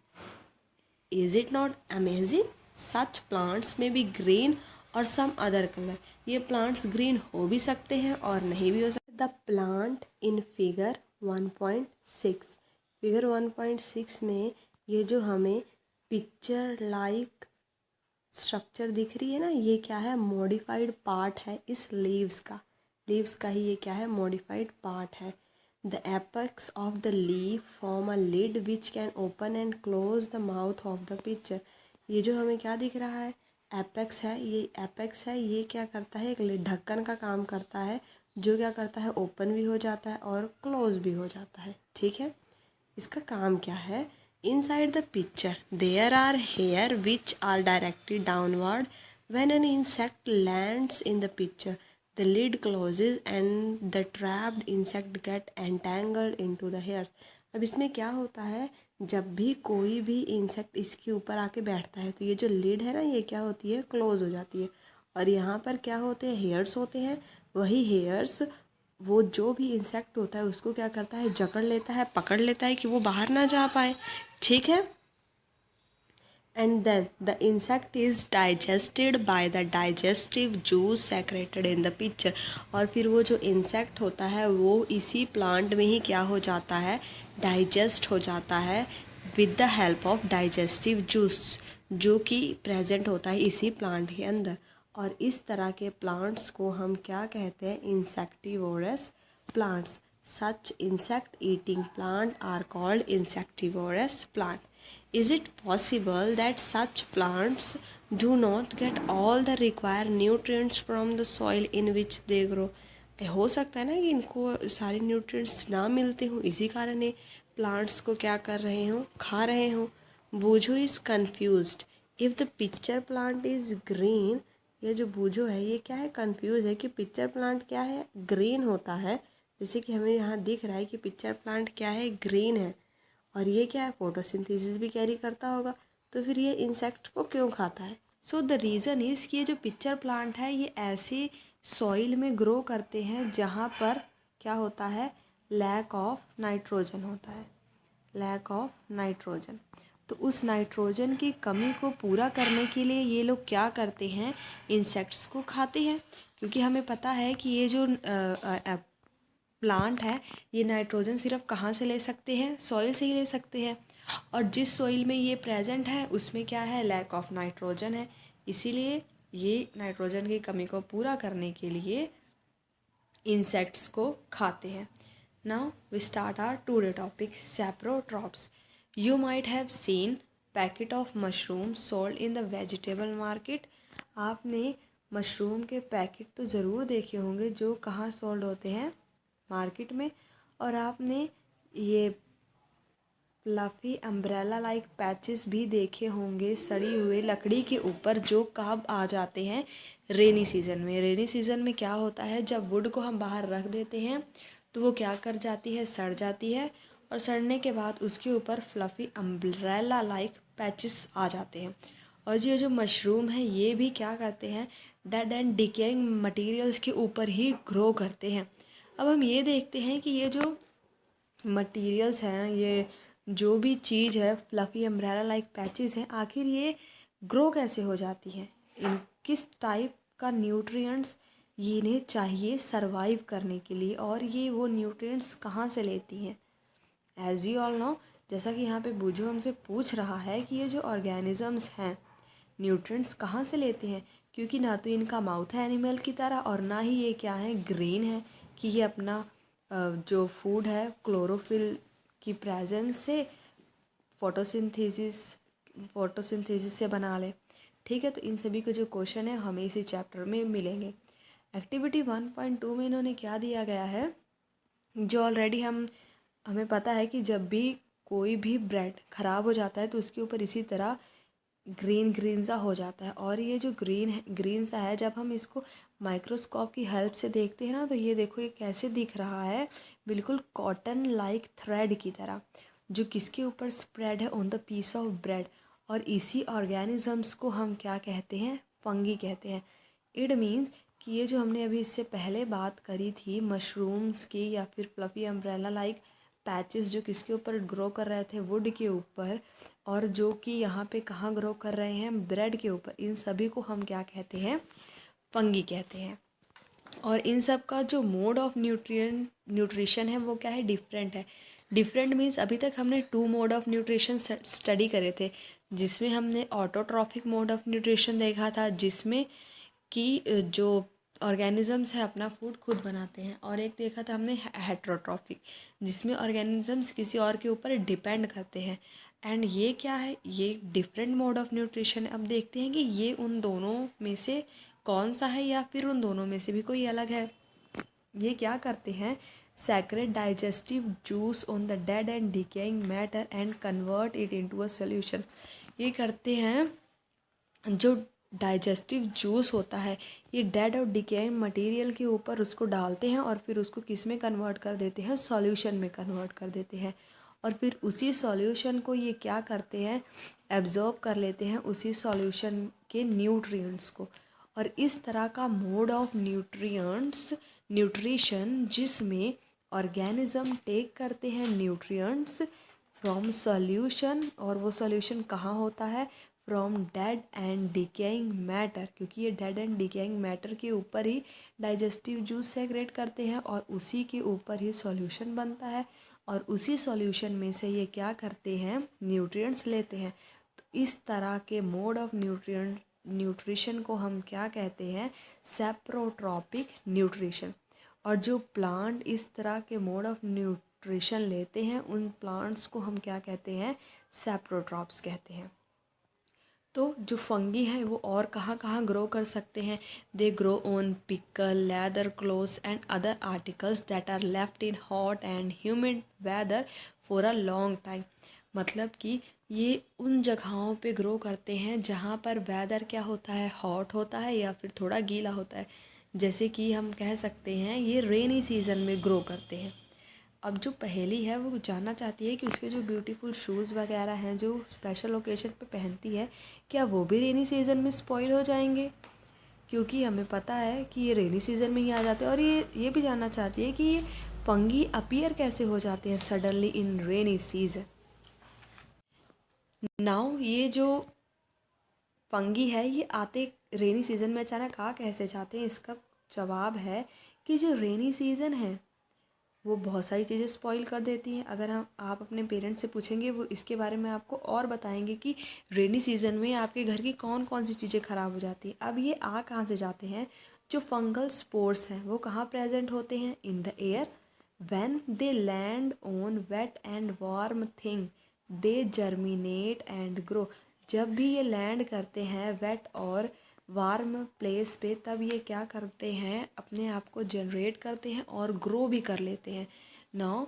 Is it not amazing? Such plants में बी ग्रीन और सम अदर कलर। ये प्लांट्स ग्रीन हो भी सकते हैं और नहीं भी हो सकते। The plant in figure 1.6, figure 1.6 में ये जो हमें पिक्चर लाइक स्ट्रक्चर दिख रही है ना, ये क्या है, मॉडिफाइड पार्ट है इस लीव्स का ही ये क्या है, मॉडिफाइड पार्ट है। The apex of the leaf form a lid which can open and close the mouth of the pitcher. ये जो हमें क्या दिख रहा है, एपेक्स है, ये एपेक्स है, ये क्या करता है, एक ढक्कन का काम करता है, जो क्या करता है, ओपन भी हो जाता है और क्लोज भी हो जाता है, ठीक है। इसका काम क्या है, inside the picture there are hair which are directed downward. When an insect lands in the picture, the lid closes and the trapped insect get entangled into the hairs. अब इसमें क्या होता है, जब भी कोई भी इंसेक्ट इसके ऊपर आके बैठता है तो ये जो लिड है ना, ये क्या होती है, क्लोज हो जाती है, और यहाँ पर क्या होते हैं, हेयर्स होते हैं। वही हेयर्स वो जो भी इंसेक्ट होता है उसको क्या करता है, जकड़ लेता है, पकड़ लेता है कि वो बाहर ना जा पाए, ठीक है। And then the insect is digested by the digestive juice secreted in the pitcher. और फिर वो जो इंसेक्ट होता है वो इसी प्लांट में ही क्या हो जाता है, डाइजेस्ट हो जाता है with the help of digestive juice, जो कि प्रेजेंट होता है इसी प्लांट के अंदर। और इस तरह के प्लांट्स को हम क्या कहते हैं, insectivorous plants. Such insect eating plant are called insectivorous plant. Is it possible that such plants do not get all the required nutrients from the soil in which they grow? हो सकता है ना कि इनको सारे न्यूट्रिएंट्स ना मिलते हों, इसी कारण ये प्लांट्स को क्या कर रहे हों, खा रहे हों। Boojho is confused if the picture plant is green. ये जो बूझो है ये क्या है, कन्फ्यूज है कि पिक्चर प्लांट क्या है, ग्रीन होता है। जैसे कि हमें यहाँ दिख रहा है कि पिक्चर प्लांट क्या है, ग्रीन है, और ये क्या है, फोटोसिंथेसिस भी कैरी करता होगा, तो फिर ये इंसेक्ट को क्यों खाता है। सो द रीज़न इज़ कि ये जो पिक्चर प्लांट है ये ऐसे सॉइल में ग्रो करते हैं जहाँ पर क्या होता है, लैक ऑफ नाइट्रोजन होता है, लैक ऑफ नाइट्रोजन। तो उस नाइट्रोजन की कमी को पूरा करने के लिए ये लोग क्या करते हैं, इंसेक्ट्स को खाते हैं, क्योंकि हमें पता है कि ये जो प्लांट है ये नाइट्रोजन सिर्फ कहाँ से ले सकते हैं, सॉइल से ही ले सकते हैं, और जिस सॉइल में ये प्रेजेंट है उसमें क्या है, लैक ऑफ नाइट्रोजन है। इसीलिए ये नाइट्रोजन की कमी को पूरा करने के लिए इंसेक्ट्स को खाते हैं। Now we start our today topic, saprotrophs. You might have seen packet of mushroom sold in the vegetable market. आपने मशरूम के पैकेट तो ज़रूर देखे होंगे जो कहाँ सोल्ड होते हैं, मार्केट में। और आपने ये फ्लफ़ी अम्ब्रेला लाइक पैचेस भी देखे होंगे सड़ी हुए लकड़ी के ऊपर, जो कब आ जाते हैं, रेनी सीज़न में। रेनी सीज़न में क्या होता है, जब वुड को हम बाहर रख देते हैं तो वो क्या कर जाती है, सड़ जाती है, और सड़ने के बाद उसके ऊपर फ्लफ़ी अम्ब्रेला लाइक पैचेस आ जाते हैं। और ये जो मशरूम है ये भी क्या करते हैं, डेड एंड डिकेइंग मटेरियल्स के ऊपर ही ग्रो करते हैं। अब हम ये देखते हैं कि ये जो मटेरियल्स हैं, ये जो भी चीज़ है, फ्लफ़ी अम्ब्रेला लाइक पैचेस हैं, आखिर ये ग्रो कैसे हो जाती हैं, इन किस टाइप का न्यूट्रिएंट्स ये इन्हें चाहिए सरवाइव करने के लिए, और ये वो न्यूट्रिएंट्स कहाँ से लेती हैं। एज यू ऑल नो, जैसा कि यहाँ पे बूझो हमसे पूछ रहा है कि ये जो ऑर्गेनिजम्स हैं न्यूट्रिएंट्स कहाँ से लेते हैं, क्योंकि ना तो इनका माउथ है एनिमल की तरह, और ना ही ये क्या है, ग्रीन है, कि ये अपना जो फूड है क्लोरोफिल की प्रेजेंस से फोटोसिंथेसिस फोटोसिंथेसिस से बना ले। ठीक है, तो इन सभी के जो क्वेश्चन है हमें इसी चैप्टर में मिलेंगे। एक्टिविटी 1.2 में इन्होंने क्या दिया गया है, जो ऑलरेडी हमें पता है कि जब भी कोई भी ब्रेड ख़राब हो जाता है तो उसके ऊपर इसी तरह ग्रीन ग्रीन सा हो जाता है। और ये जो ग्रीन सा है, जब हम इसको माइक्रोस्कोप की हेल्प से देखते हैं ना, तो ये देखो ये कैसे दिख रहा है, बिल्कुल कॉटन लाइक थ्रेड की तरह, जो किसके ऊपर स्प्रेड है, on the piece of bread. और इसी ऑर्गेनिजम्स को हम क्या कहते हैं, फंगी कहते हैं। इट मीन्स कि ये जो हमने अभी इससे पहले बात करी थी मशरूम्स की, या फिर फ्लफी अम्ब्रेला लाइक पैचेस जो किसके ऊपर ग्रो कर रहे थे, वुड के ऊपर, और जो कि यहाँ पे कहाँ ग्रो कर रहे हैं, ब्रेड के ऊपर, इन सभी को हम क्या कहते हैं, फंगी कहते हैं। और इन सब का जो मोड ऑफ न्यूट्रिशन है वो क्या है, डिफरेंट है। डिफरेंट मीन्स अभी तक हमने 2 मोड ऑफ न्यूट्रिशन स्टडी करे थे, जिसमें हमने ऑटोट्रॉफिक मोड ऑफ न्यूट्रिशन देखा था, जिसमें कि जो ऑर्गेनिजम्स है अपना फूड खुद बनाते हैं, और एक देखा था हमने हेट्रोट्रॉफिक, जिसमें ऑर्गेनिजम्स किसी और के ऊपर डिपेंड करते हैं। एंड ये क्या है, ये डिफरेंट मोड ऑफ न्यूट्रिशन है। अब देखते हैं कि ये उन दोनों में से कौन सा है, या फिर उन दोनों में से भी कोई अलग है। ये क्या करते हैं, secrete digestive juice on the dead and decaying matter and convert it into a solution. ये करते हैं, जो डाइजेस्टिव जूस होता है ये डेड और डिकेइंग मटेरियल के ऊपर उसको डालते हैं, और फिर उसको किस में कन्वर्ट कर देते हैं, सॉल्यूशन में कन्वर्ट कर देते हैं। और फिर उसी सॉल्यूशन को ये क्या करते हैं, एब्जॉर्ब कर लेते हैं, उसी सॉल्यूशन के न्यूट्रिएंट्स को। और इस तरह का मोड ऑफ न्यूट्रिशन जिसमें ऑर्गेनिज्म टेक करते हैं न्यूट्रिएंट्स फ्रॉम सॉल्यूशन, और वो सॉल्यूशन कहाँ होता है, from dead and decaying matter, क्योंकि ये डेड एंड डिकेइंग मैटर के ऊपर ही डाइजेस्टिव जूस सेग्रेट करते हैं, और उसी के ऊपर ही सॉल्यूशन बनता है, और उसी सॉल्यूशन में से ये क्या करते हैं, न्यूट्रिएंट्स लेते हैं। तो इस तरह के मोड ऑफ न्यूट्रिशन को हम क्या कहते हैं, सेप्रोट्रॉपिक न्यूट्रिशन। और जो प्लांट इस तरह के मोड ऑफ न्यूट्रिशन लेते हैं, उन प्लांट्स को हम क्या कहते हैं, सेप्रोट्रॉप्स कहते हैं। तो जो फंगी हैं वो और कहाँ कहाँ ग्रो कर सकते हैं, they grow on pickle, leather, clothes and other articles that are left in hot and humid weather for a long time. मतलब कि ये उन जगहों पे ग्रो करते हैं जहाँ पर वेदर क्या होता है, हॉट होता है या फिर थोड़ा गीला होता है। जैसे कि हम कह सकते हैं ये रेनी सीज़न में ग्रो करते हैं। अब जो पहेली है वो जानना चाहती है कि उसके जो ब्यूटीफुल शूज़ वगैरह हैं जो स्पेशल ओकेजन पे पहनती है, क्या वो भी रेनी सीज़न में स्पॉइल हो जाएंगे, क्योंकि हमें पता है कि ये रेनी सीज़न में ही आ जाते हैं। और ये भी जानना चाहती है कि ये फंगी अपीयर कैसे हो जाते हैं suddenly in rainy season. Now ये जो फंगी है ये आते रेनी सीज़न में अचानक आ कैसे जाते हैं, इसका जवाब है कि जो रेनी सीज़न है वो बहुत सारी चीज़ें स्पॉइल कर देती हैं। अगर आप अपने पेरेंट्स से पूछेंगे वो इसके बारे में आपको और बताएंगे कि रेनी सीज़न में आपके घर की कौन कौन सी चीज़ें ख़राब हो जाती हैं। अब ये आ कहाँ से जाते हैं, जो फंगल स्पोर्स हैं वो कहाँ प्रेजेंट होते हैं, in the air. When they land on wet and warm thing they germinate and grow. जब भी ये लैंड करते हैं वेट और वार्म प्लेस पे, तब ये क्या करते हैं, अपने आप को जनरेट करते हैं और ग्रो भी कर लेते हैं। Now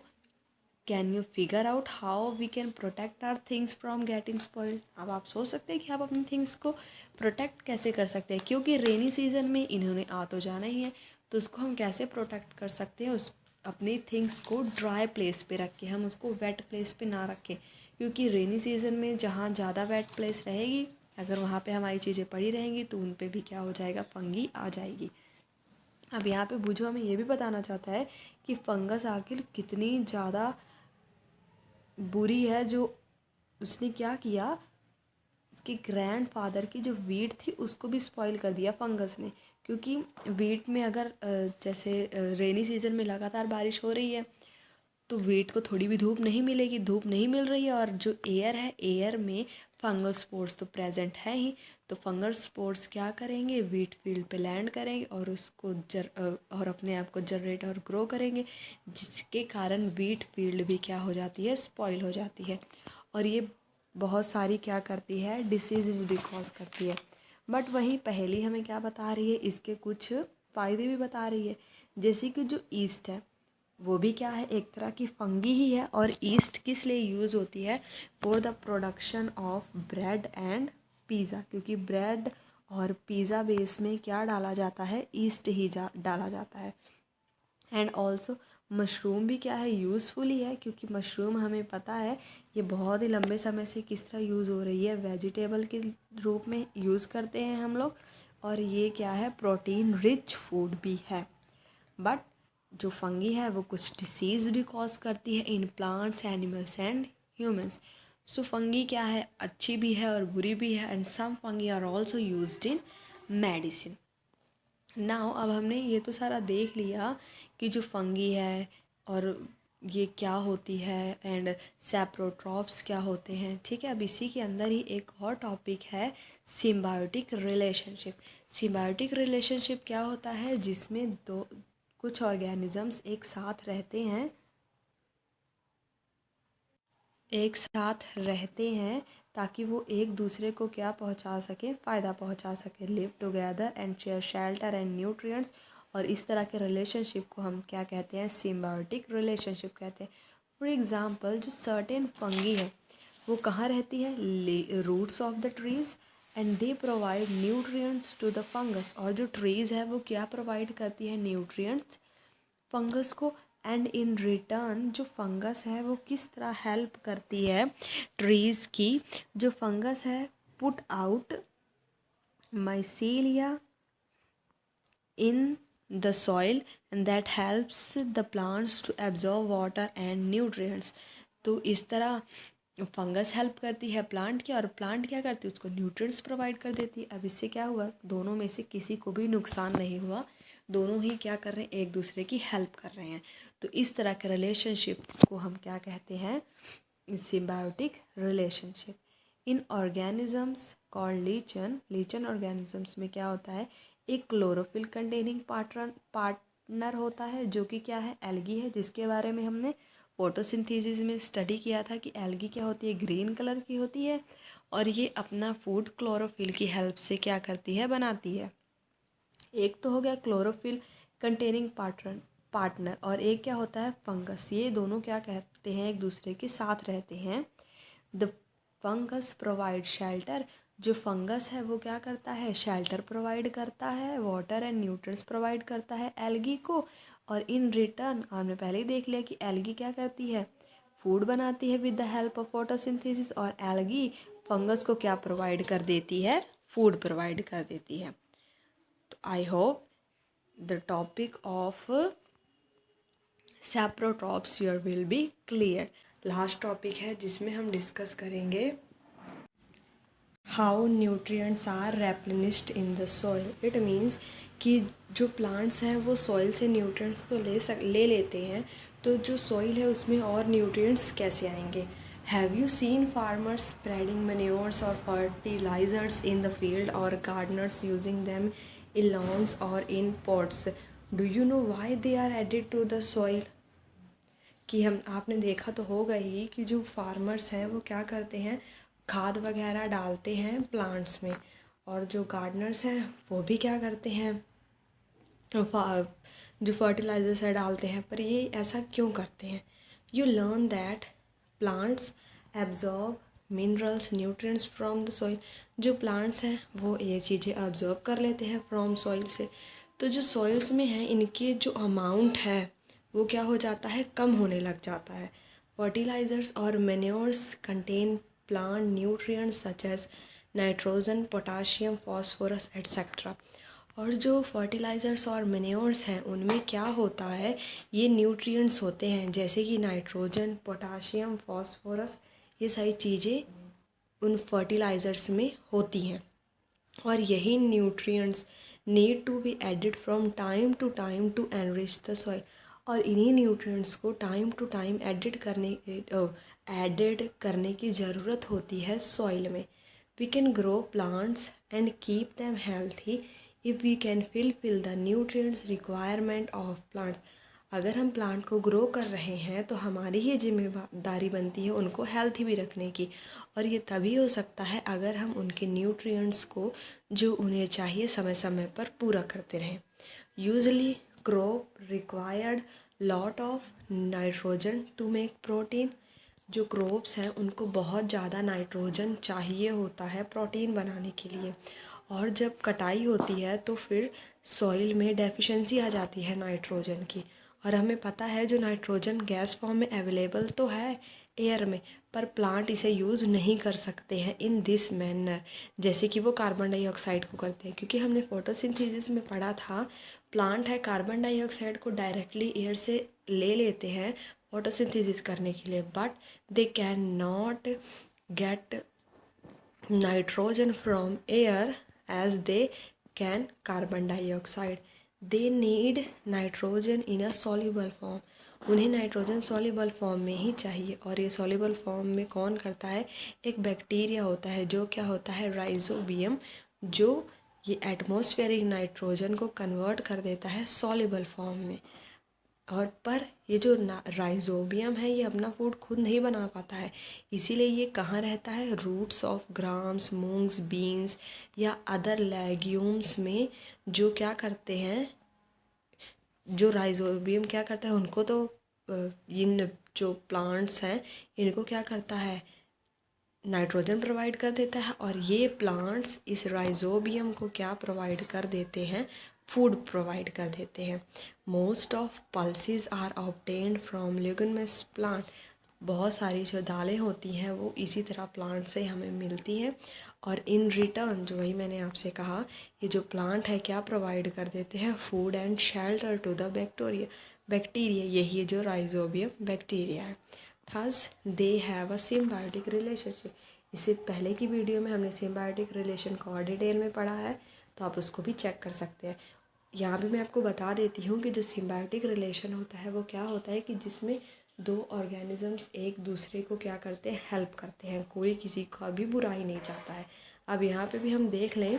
can you figure out how we can protect our things from getting spoiled. अब आप सोच सकते हैं कि आप अपनी थिंग्स को प्रोटेक्ट कैसे कर सकते हैं, क्योंकि रेनी सीजन में इन्होंने आ तो जाना ही है, तो उसको हम कैसे प्रोटेक्ट कर सकते हैं, उस अपनी थिंग्स को ड्राई प्लेस पे रख के, हम उसको वेट प्लेस पे ना रखें, क्योंकि रेनी सीजन में जहाँ ज़्यादा वेट प्लेस रहेगी, अगर वहाँ पे हमारी चीज़ें पड़ी रहेंगी तो उन पे भी क्या हो जाएगा, फंगी आ जाएगी। अब यहाँ पे बूझो हमें ये भी बताना चाहता है कि फंगस आखिर कितनी ज़्यादा बुरी है, जो उसने क्या किया, उसके ग्रैंडफादर की जो वीट थी उसको भी स्पॉइल कर दिया फंगस ने। क्योंकि वीट में अगर जैसे रेनी सीजन में लगातार बारिश हो रही है तो वीट को थोड़ी भी धूप नहीं मिलेगी, धूप नहीं मिल रही है, और जो एयर है एयर में फंगल स्पोर्स तो प्रेजेंट है ही, तो फंगल स्पोर्स क्या करेंगे, वीट फील्ड पे लैंड करेंगे और उसको और अपने आप को जनरेट और ग्रो करेंगे, जिसके कारण वीट फील्ड भी क्या हो जाती है, स्पॉइल हो जाती है। और ये बहुत सारी क्या करती है, डिसीज़ भी कॉज करती है। बट वहीं पहेली हमें क्या बता रही है, इसके कुछ फ़ायदे भी बता रही है। जैसे कि जो ईस्ट है वो भी क्या है, एक तरह की फंगी ही है। और ईस्ट किस लिए यूज़ होती है, for the production of bread and pizza, क्योंकि ब्रेड और पिज़्ज़ा बेस में क्या डाला जाता है, ईस्ट ही डाला जाता है। एंड ऑल्सो मशरूम भी क्या है, यूज़फुल ही है, क्योंकि मशरूम हमें पता है ये बहुत ही लंबे समय से किस तरह यूज़ हो रही है, वेजिटेबल के रूप में यूज़ करते हैं हम लोग। और ये क्या है, प्रोटीन रिच फूड भी है। बट जो फंगी है वो कुछ डिसीज़ भी कॉज करती है in plants, animals and humans. So fungi क्या है, अच्छी भी है और बुरी भी है। And some fungi are also used in medicine. Now अब हमने ये तो सारा देख लिया कि जो फंगी है और ये क्या होती है एंड सैप्रोट्रॉप्स क्या होते हैं, ठीक है। अब इसी के अंदर ही एक और टॉपिक है, सिम्बायोटिक रिलेशनशिप। सिम्बायोटिक रिलेशनशिप क्या होता है, जिसमें कुछ ऑर्गेनिजम्स एक साथ रहते हैं ताकि वो एक दूसरे को क्या पहुंचा सके, फ़ायदा पहुंचा सके, live together and share shelter and nutrients. और इस तरह के रिलेशनशिप को हम क्या कहते हैं, सिम्बायोटिक रिलेशनशिप कहते हैं। फॉर एग्ज़ाम्पल जो सर्टेन फंगी है वो कहाँ रहती है, roots of the trees, and they provide nutrients to the fungus. और जो ट्रीज़ है वो क्या प्रोवाइड करती है, न्यूट्रिएंट्स फंगस को। एंड इन रिटर्न जो फंगस है वो किस तरह हेल्प करती है ट्रीज़ की, जो फंगस है put out mycelia in the soil and that helps the plants to absorb water and nutrients. तो इस तरह फंगस हेल्प करती है प्लांट की, और प्लांट क्या करती है, उसको न्यूट्रिएंट्स प्रोवाइड कर देती है। अब इससे क्या हुआ, दोनों में से किसी को भी नुकसान नहीं हुआ, दोनों ही क्या कर रहे हैं, एक दूसरे की हेल्प कर रहे हैं। तो इस तरह के रिलेशनशिप को हम क्या कहते हैं, सिम्बायोटिक रिलेशनशिप। इन ऑर्गेनिजम्स कॉल्ड लीचन ऑर्गेनिजम्स में क्या होता है, एक क्लोरोफिल कंटेनिंग पार्टनर होता है, जो कि क्या है, एल्गी है, जिसके बारे में हमने फोटोसिंथेसिस में स्टडी किया था कि एल्गी क्या होती है, ग्रीन कलर की होती है, और ये अपना फूड क्लोरोफिल की हेल्प से क्या करती है, बनाती है। एक तो हो गया क्लोरोफिल कंटेनिंग पार्टनर, और एक क्या होता है, फंगस। ये दोनों क्या कहते हैं, एक दूसरे के साथ रहते हैं। द फंगस प्रोवाइड शेल्टर, जो फंगस है वो क्या करता है, शेल्टर प्रोवाइड करता है, वाटर एंड न्यूट्रिएंट्स प्रोवाइड करता है एल्गी को। और इन रिटर्न हमने पहले ही देख लिया कि एल्गी क्या करती है, फूड बनाती है with the help of photosynthesis, और एल्गी फंगस को क्या प्रोवाइड कर देती है, फूड प्रोवाइड कर देती है। तो I hope the topic of saprotrophs your will be clear. Last topic है जिसमें हम डिस्कस करेंगे how nutrients are replenished in the soil. It means कि जो प्लांट्स हैं वो सॉइल से न्यूट्रिएंट्स तो ले लेते हैं, तो जो सॉइल है उसमें और न्यूट्रिएंट्स कैसे आएंगे। Have you seen farmers spreading manures और फर्टिलाइजर्स इन द फील्ड और gardeners using them in lawns और in pots. Do you know why they are added to the soil. कि हम आपने देखा तो होगा ही कि जो फार्मर्स हैं वो क्या करते हैं, खाद वगैरह डालते हैं प्लांट्स में, और जो गार्डनर्स हैं वो भी क्या करते हैं, जो फर्टिलाइजर्स है डालते हैं। पर ये ऐसा क्यों करते हैं, you learn that plants absorb minerals nutrients from the soil. जो प्लांट्स हैं वो ये चीज़ें एब्जॉर्ब कर लेते हैं फ्रॉम सॉइल से। तो जो सॉइल्स में है इनके जो अमाउंट है वो क्या हो जाता है, कम होने लग जाता है। फर्टिलाइजर्स और manures contain plant nutrients such as nitrogen, potassium, phosphorus etcetera. और जो फर्टिलाइज़र्स और मैन्योर्स हैं उनमें क्या होता है, ये न्यूट्रिएंट्स होते हैं, जैसे कि नाइट्रोजन, पोटाशियम, फॉस्फोरस, ये सारी चीज़ें उन फर्टिलाइज़र्स में होती हैं। और यही nutrients need to be added from time to time to enrich the soil. और इन्हीं न्यूट्रिएंट्स को टाइम टू टाइम एडिड करने की ज़रूरत होती है सॉइल में। We can grow plants and keep them healthy if we can fulfil the nutrients requirement of plants. अगर हम प्लांट को ग्रो कर रहे हैं तो हमारी ही जिम्मेदारी बनती है उनको हेल्थी भी रखने की, और ये तभी हो सकता है अगर हम उनके न्यूट्रिएंट्स को जो उन्हें चाहिए समय समय पर पूरा करते रहें। Usually crop required lot of nitrogen to make protein. जो क्रॉप्स हैं उनको बहुत ज़्यादा नाइट्रोजन चाहिए होता है प्रोटीन बनाने के लिए, और जब कटाई होती है तो फिर सॉइल में डेफिशिएंसी आ जाती है नाइट्रोजन की। और हमें पता है जो नाइट्रोजन गैस फॉर्म में अवेलेबल तो है एयर में, पर प्लांट इसे यूज़ नहीं कर सकते हैं इन दिस मैनर, जैसे कि वो कार्बन डाइऑक्साइड को करते हैं। क्योंकि हमने फोटोसिंथेसिस में पढ़ा था प्लांट है कार्बन डाइऑक्साइड को डायरेक्टली एयर से ले लेते हैं फोटोसिंथेसिस करने के लिए, but they can not gate nitrogen from air as they can carbon dioxide. They need nitrogen in a soluble form. उन्हें नाइट्रोजन सॉल्युबल फॉर्म में ही चाहिए, और ये सॉल्युबल फॉर्म में कौन करता है, एक बैक्टीरिया होता है जो क्या होता है राइजोबियम, जो ये एटमॉस्फेरिक नाइट्रोजन को कन्वर्ट कर देता है सॉल्युबल फॉर्म में। और पर ये जो राइजोबियम है ये अपना फूड खुद नहीं बना पाता है, इसीलिए ये कहाँ रहता है, रूट्स ऑफ ग्राम्स, मूंग्स, बीन्स या अदर लेग्यूम्स में, जो क्या करते हैं, जो राइजोबियम क्या करता है उनको तो इन जो प्लांट्स हैं इनको क्या करता है, नाइट्रोजन प्रोवाइड कर देता है, और ये प्लांट्स इस राइजोबियम को क्या प्रोवाइड कर देते हैं, फूड प्रोवाइड कर देते हैं। Most of pulses are obtained from leguminous plant. बहुत सारी जो दालें होती हैं वो इसी तरह प्लांट से हमें मिलती हैं, और इन रिटर्न जो वही मैंने आपसे कहा, ये जो प्लांट है क्या प्रोवाइड कर देते हैं, food and shelter to the bacteria. यही है जो राइजोबियम बैक्टीरिया है। Thus they have a symbiotic relationship. इससे पहले की वीडियो में हमने सिम्बायोटिक रिलेशन को और डिटेल में पढ़ा है, तो आप उसको भी चेक कर सकते हैं। यहाँ भी मैं आपको बता देती हूँ कि जो सिम्बायोटिक रिलेशन होता है वो क्या होता है कि जिसमें दो ऑर्गेनिजम्स एक दूसरे को क्या करते हैं, हेल्प करते हैं, कोई किसी का भी बुराई नहीं चाहता है। अब यहाँ पे भी हम देख लें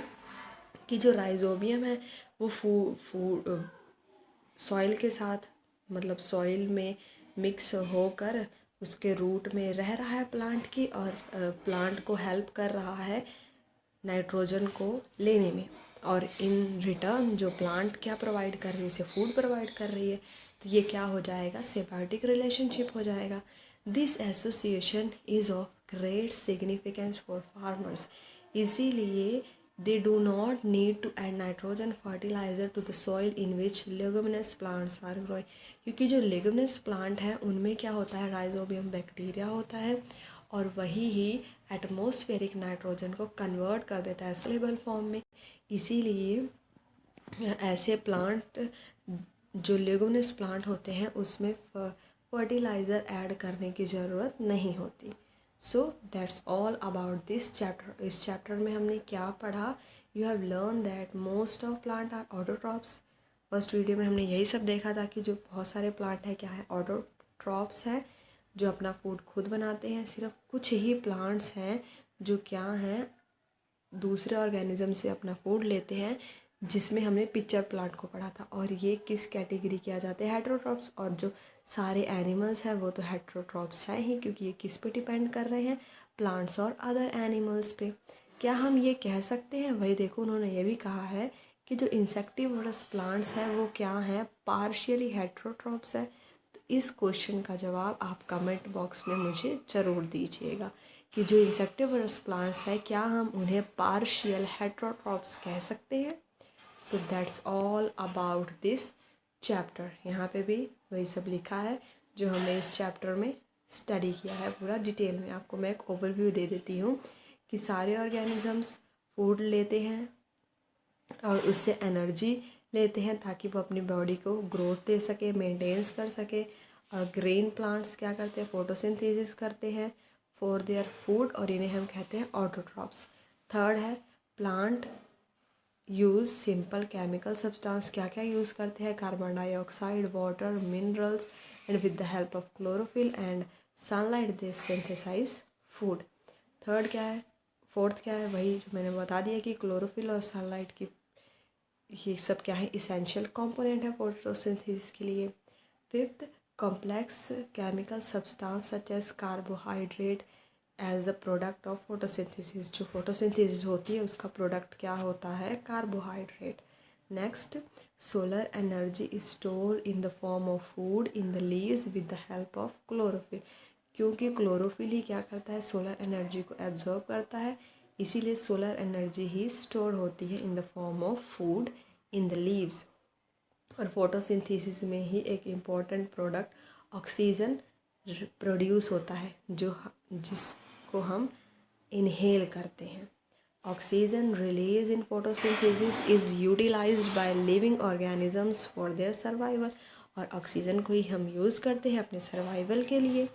कि जो राइजोबियम है वो फूड सॉइल के साथ, मतलब सॉइल में मिक्स होकर उसके रूट में रह रहा है प्लांट की, और प्लांट को हेल्प कर रहा है नाइट्रोजन को लेने में, और इन रिटर्न जो प्लांट क्या प्रोवाइड कर रही है, उसे फूड प्रोवाइड कर रही है। तो ये क्या हो जाएगा, सिम्बायोटिक रिलेशनशिप हो जाएगा। This association is of great significance for farmers. इसीलिए they do not need to add nitrogen fertilizer to the soil in which leguminous plants are growing। क्योंकि जो लेगुमिनस प्लांट हैं उनमें क्या होता है, राइजोबियम बैक्टीरिया होता है, और वही ही एटमॉस्फेरिक नाइट्रोजन को कन्वर्ट कर देता है सॉल्युबल फॉर्म में। इसीलिए ऐसे प्लांट जो लेगुमिनस प्लांट होते हैं उसमें फर्टिलाइज़र ऐड करने की ज़रूरत नहीं होती। So that's all about this chapter. इस चैप्टर में हमने क्या पढ़ा, you have learn that most of plant are autotrophs. First video में हमने यही सब देखा था कि जो बहुत सारे प्लांट हैं क्या है, ऑटोट्रॉप्स हैं, जो अपना फूड खुद बनाते हैं। सिर्फ कुछ ही प्लांट्स हैं जो क्या हैं, दूसरे ऑर्गेनिज्म से अपना फूड लेते हैं, जिसमें हमने पिक्चर प्लांट को पढ़ा था। और ये किस कैटेगरी के आ जाते हैं, हेटेरोट्रॉप्स। और जो सारे एनिमल्स हैं वो तो हेटेरोट्रॉप्स हैं ही, क्योंकि ये किस पे डिपेंड कर रहे हैं, प्लांट्स और अदर एनिमल्स पे। क्या हम ये कह सकते हैं, वही देखो उन्होंने ये भी कहा है कि जो इंसेक्टिवोरस प्लांट्स हैं वो क्या हैं, पार्शियली हेटेरोट्रॉप्स है। तो इस क्वेश्चन का जवाब आप कमेंट बॉक्स में मुझे ज़रूर दीजिएगा कि जो इंसेक्टिवोरस प्लांट्स है क्या हम उन्हें पार्शियल हेटेरोट्रॉप्स कह सकते हैं। सो that's all about this chapter. यहाँ पे भी वही सब लिखा है जो हमने इस चैप्टर में स्टडी किया है पूरा डिटेल में। आपको मैं एक ओवरव्यू दे देती हूँ कि सारे ऑर्गेनिजम्स फूड लेते हैं और उससे एनर्जी लेते हैं ताकि वो अपनी बॉडी को ग्रोथ दे सके, मेंटेन्स कर सके। और ग्रीन प्लांट्स क्या करते हैं, फोटोसिंथेसिस करते हैं फॉर देयर फूड, और इन्हें हम कहते हैं ऑटोट्रॉप्स। थर्ड है plant use simple chemical substance. क्या क्या यूज़ करते हैं, carbon dioxide, water, minerals, and with the help of chlorophyll and sunlight they synthesize food. Third क्या है, फोर्थ क्या है, वही जो मैंने बता दिया कि क्लोरोफिल और सनलाइट की ये सब क्या है, इसेंशियल कंपोनेंट है फोटोसिंथेसिस के लिए। Fifth, complex chemical substance such as carbohydrate as the product of photosynthesis. जो फोटोसिंथेसिस होती है उसका प्रोडक्ट क्या होता है? Carbohydrate. Next, solar energy is store in the form of food in the leaves with the help of chlorophyll. क्योंकि chlorophyll ही क्या करता है? सोलर एनर्जी को एब्जॉर्ब करता है, इसीलिए सोलर एनर्जी ही स्टोर होती है in the form of food in the leaves. और फोटोसिंथेसिस में ही एक इम्पॉर्टेंट प्रोडक्ट ऑक्सीजन प्रोड्यूस होता है, जिसको हम इनहेल करते हैं। Oxygen release in photosynthesis is utilized by living organisms for their survival. और ऑक्सीजन को ही हम यूज़ करते हैं अपने सर्वाइवल के लिए।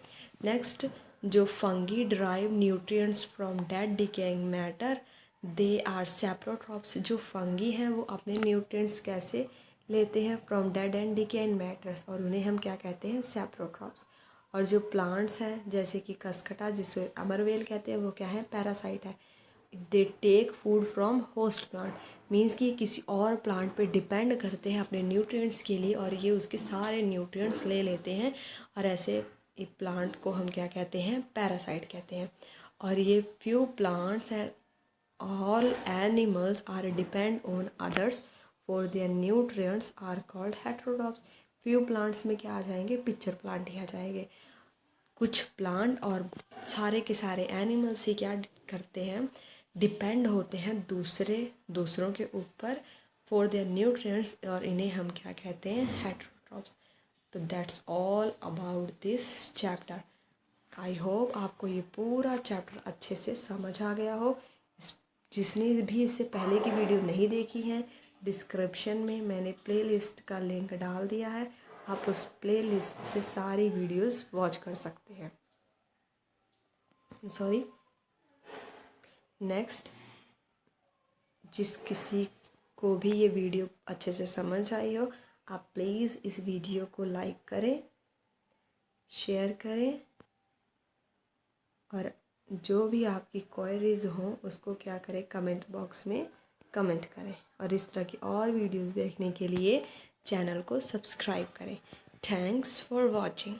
नेक्स्ट, जो fungi drive nutrients from dead decaying matter, they are saprotrophs. जो फंगी हैं वो अपने न्यूट्रिएंट्स कैसे लेते हैं? From dead and decaying matters, और उन्हें हम क्या कहते हैं? सैप्रोट्रॉप्स। और जो प्लांट्स हैं जैसे कि कसकटा, जिसे अमरवेल कहते हैं, वो क्या है? पैरासाइट है। They take food from host plant, means कि किसी और प्लांट पे डिपेंड करते हैं अपने न्यूट्रिएंट्स के लिए, और ये उसके सारे न्यूट्रिएंट्स ले लेते हैं, और ऐसे प्लांट को हम क्या कहते हैं? पैरासाइट कहते हैं। और ये few plants and all animals are depend on others for their nutrients are called heterotrophs. Few plants में क्या आ जाएंगे? पिक्चर प्लांट ही आ जाएंगे। कुछ प्लांट और सारे के सारे एनिमल्स ही क्या करते हैं? डिपेंड होते हैं दूसरों के ऊपर फॉर देयर न्यूट्रिएंट्स, और इन्हें हम क्या कहते हैं? हेटेरोट्रॉप्स। तो that's all about this chapter. I hope आपको ये पूरा चैप्टर अच्छे से समझ आ गया हो। जिसने भी इससे पहले की वीडियो नहीं देखी है, डिस्क्रिप्शन में मैंने प्लेलिस्ट का लिंक डाल दिया है, आप उस प्लेलिस्ट से सारी वीडियोस वॉच कर सकते हैं। सॉरी, नेक्स्ट, जिस किसी को भी ये वीडियो अच्छे से समझ आई हो, आप प्लीज़ इस वीडियो को लाइक करें, शेयर करें, और जो भी आपकी क्वेरीज हों उसको क्या करें? कमेंट बॉक्स में कमेंट करें। और इस तरह की और वीडियोस देखने के लिए चैनल को सब्सक्राइब करें। Thanks for watching.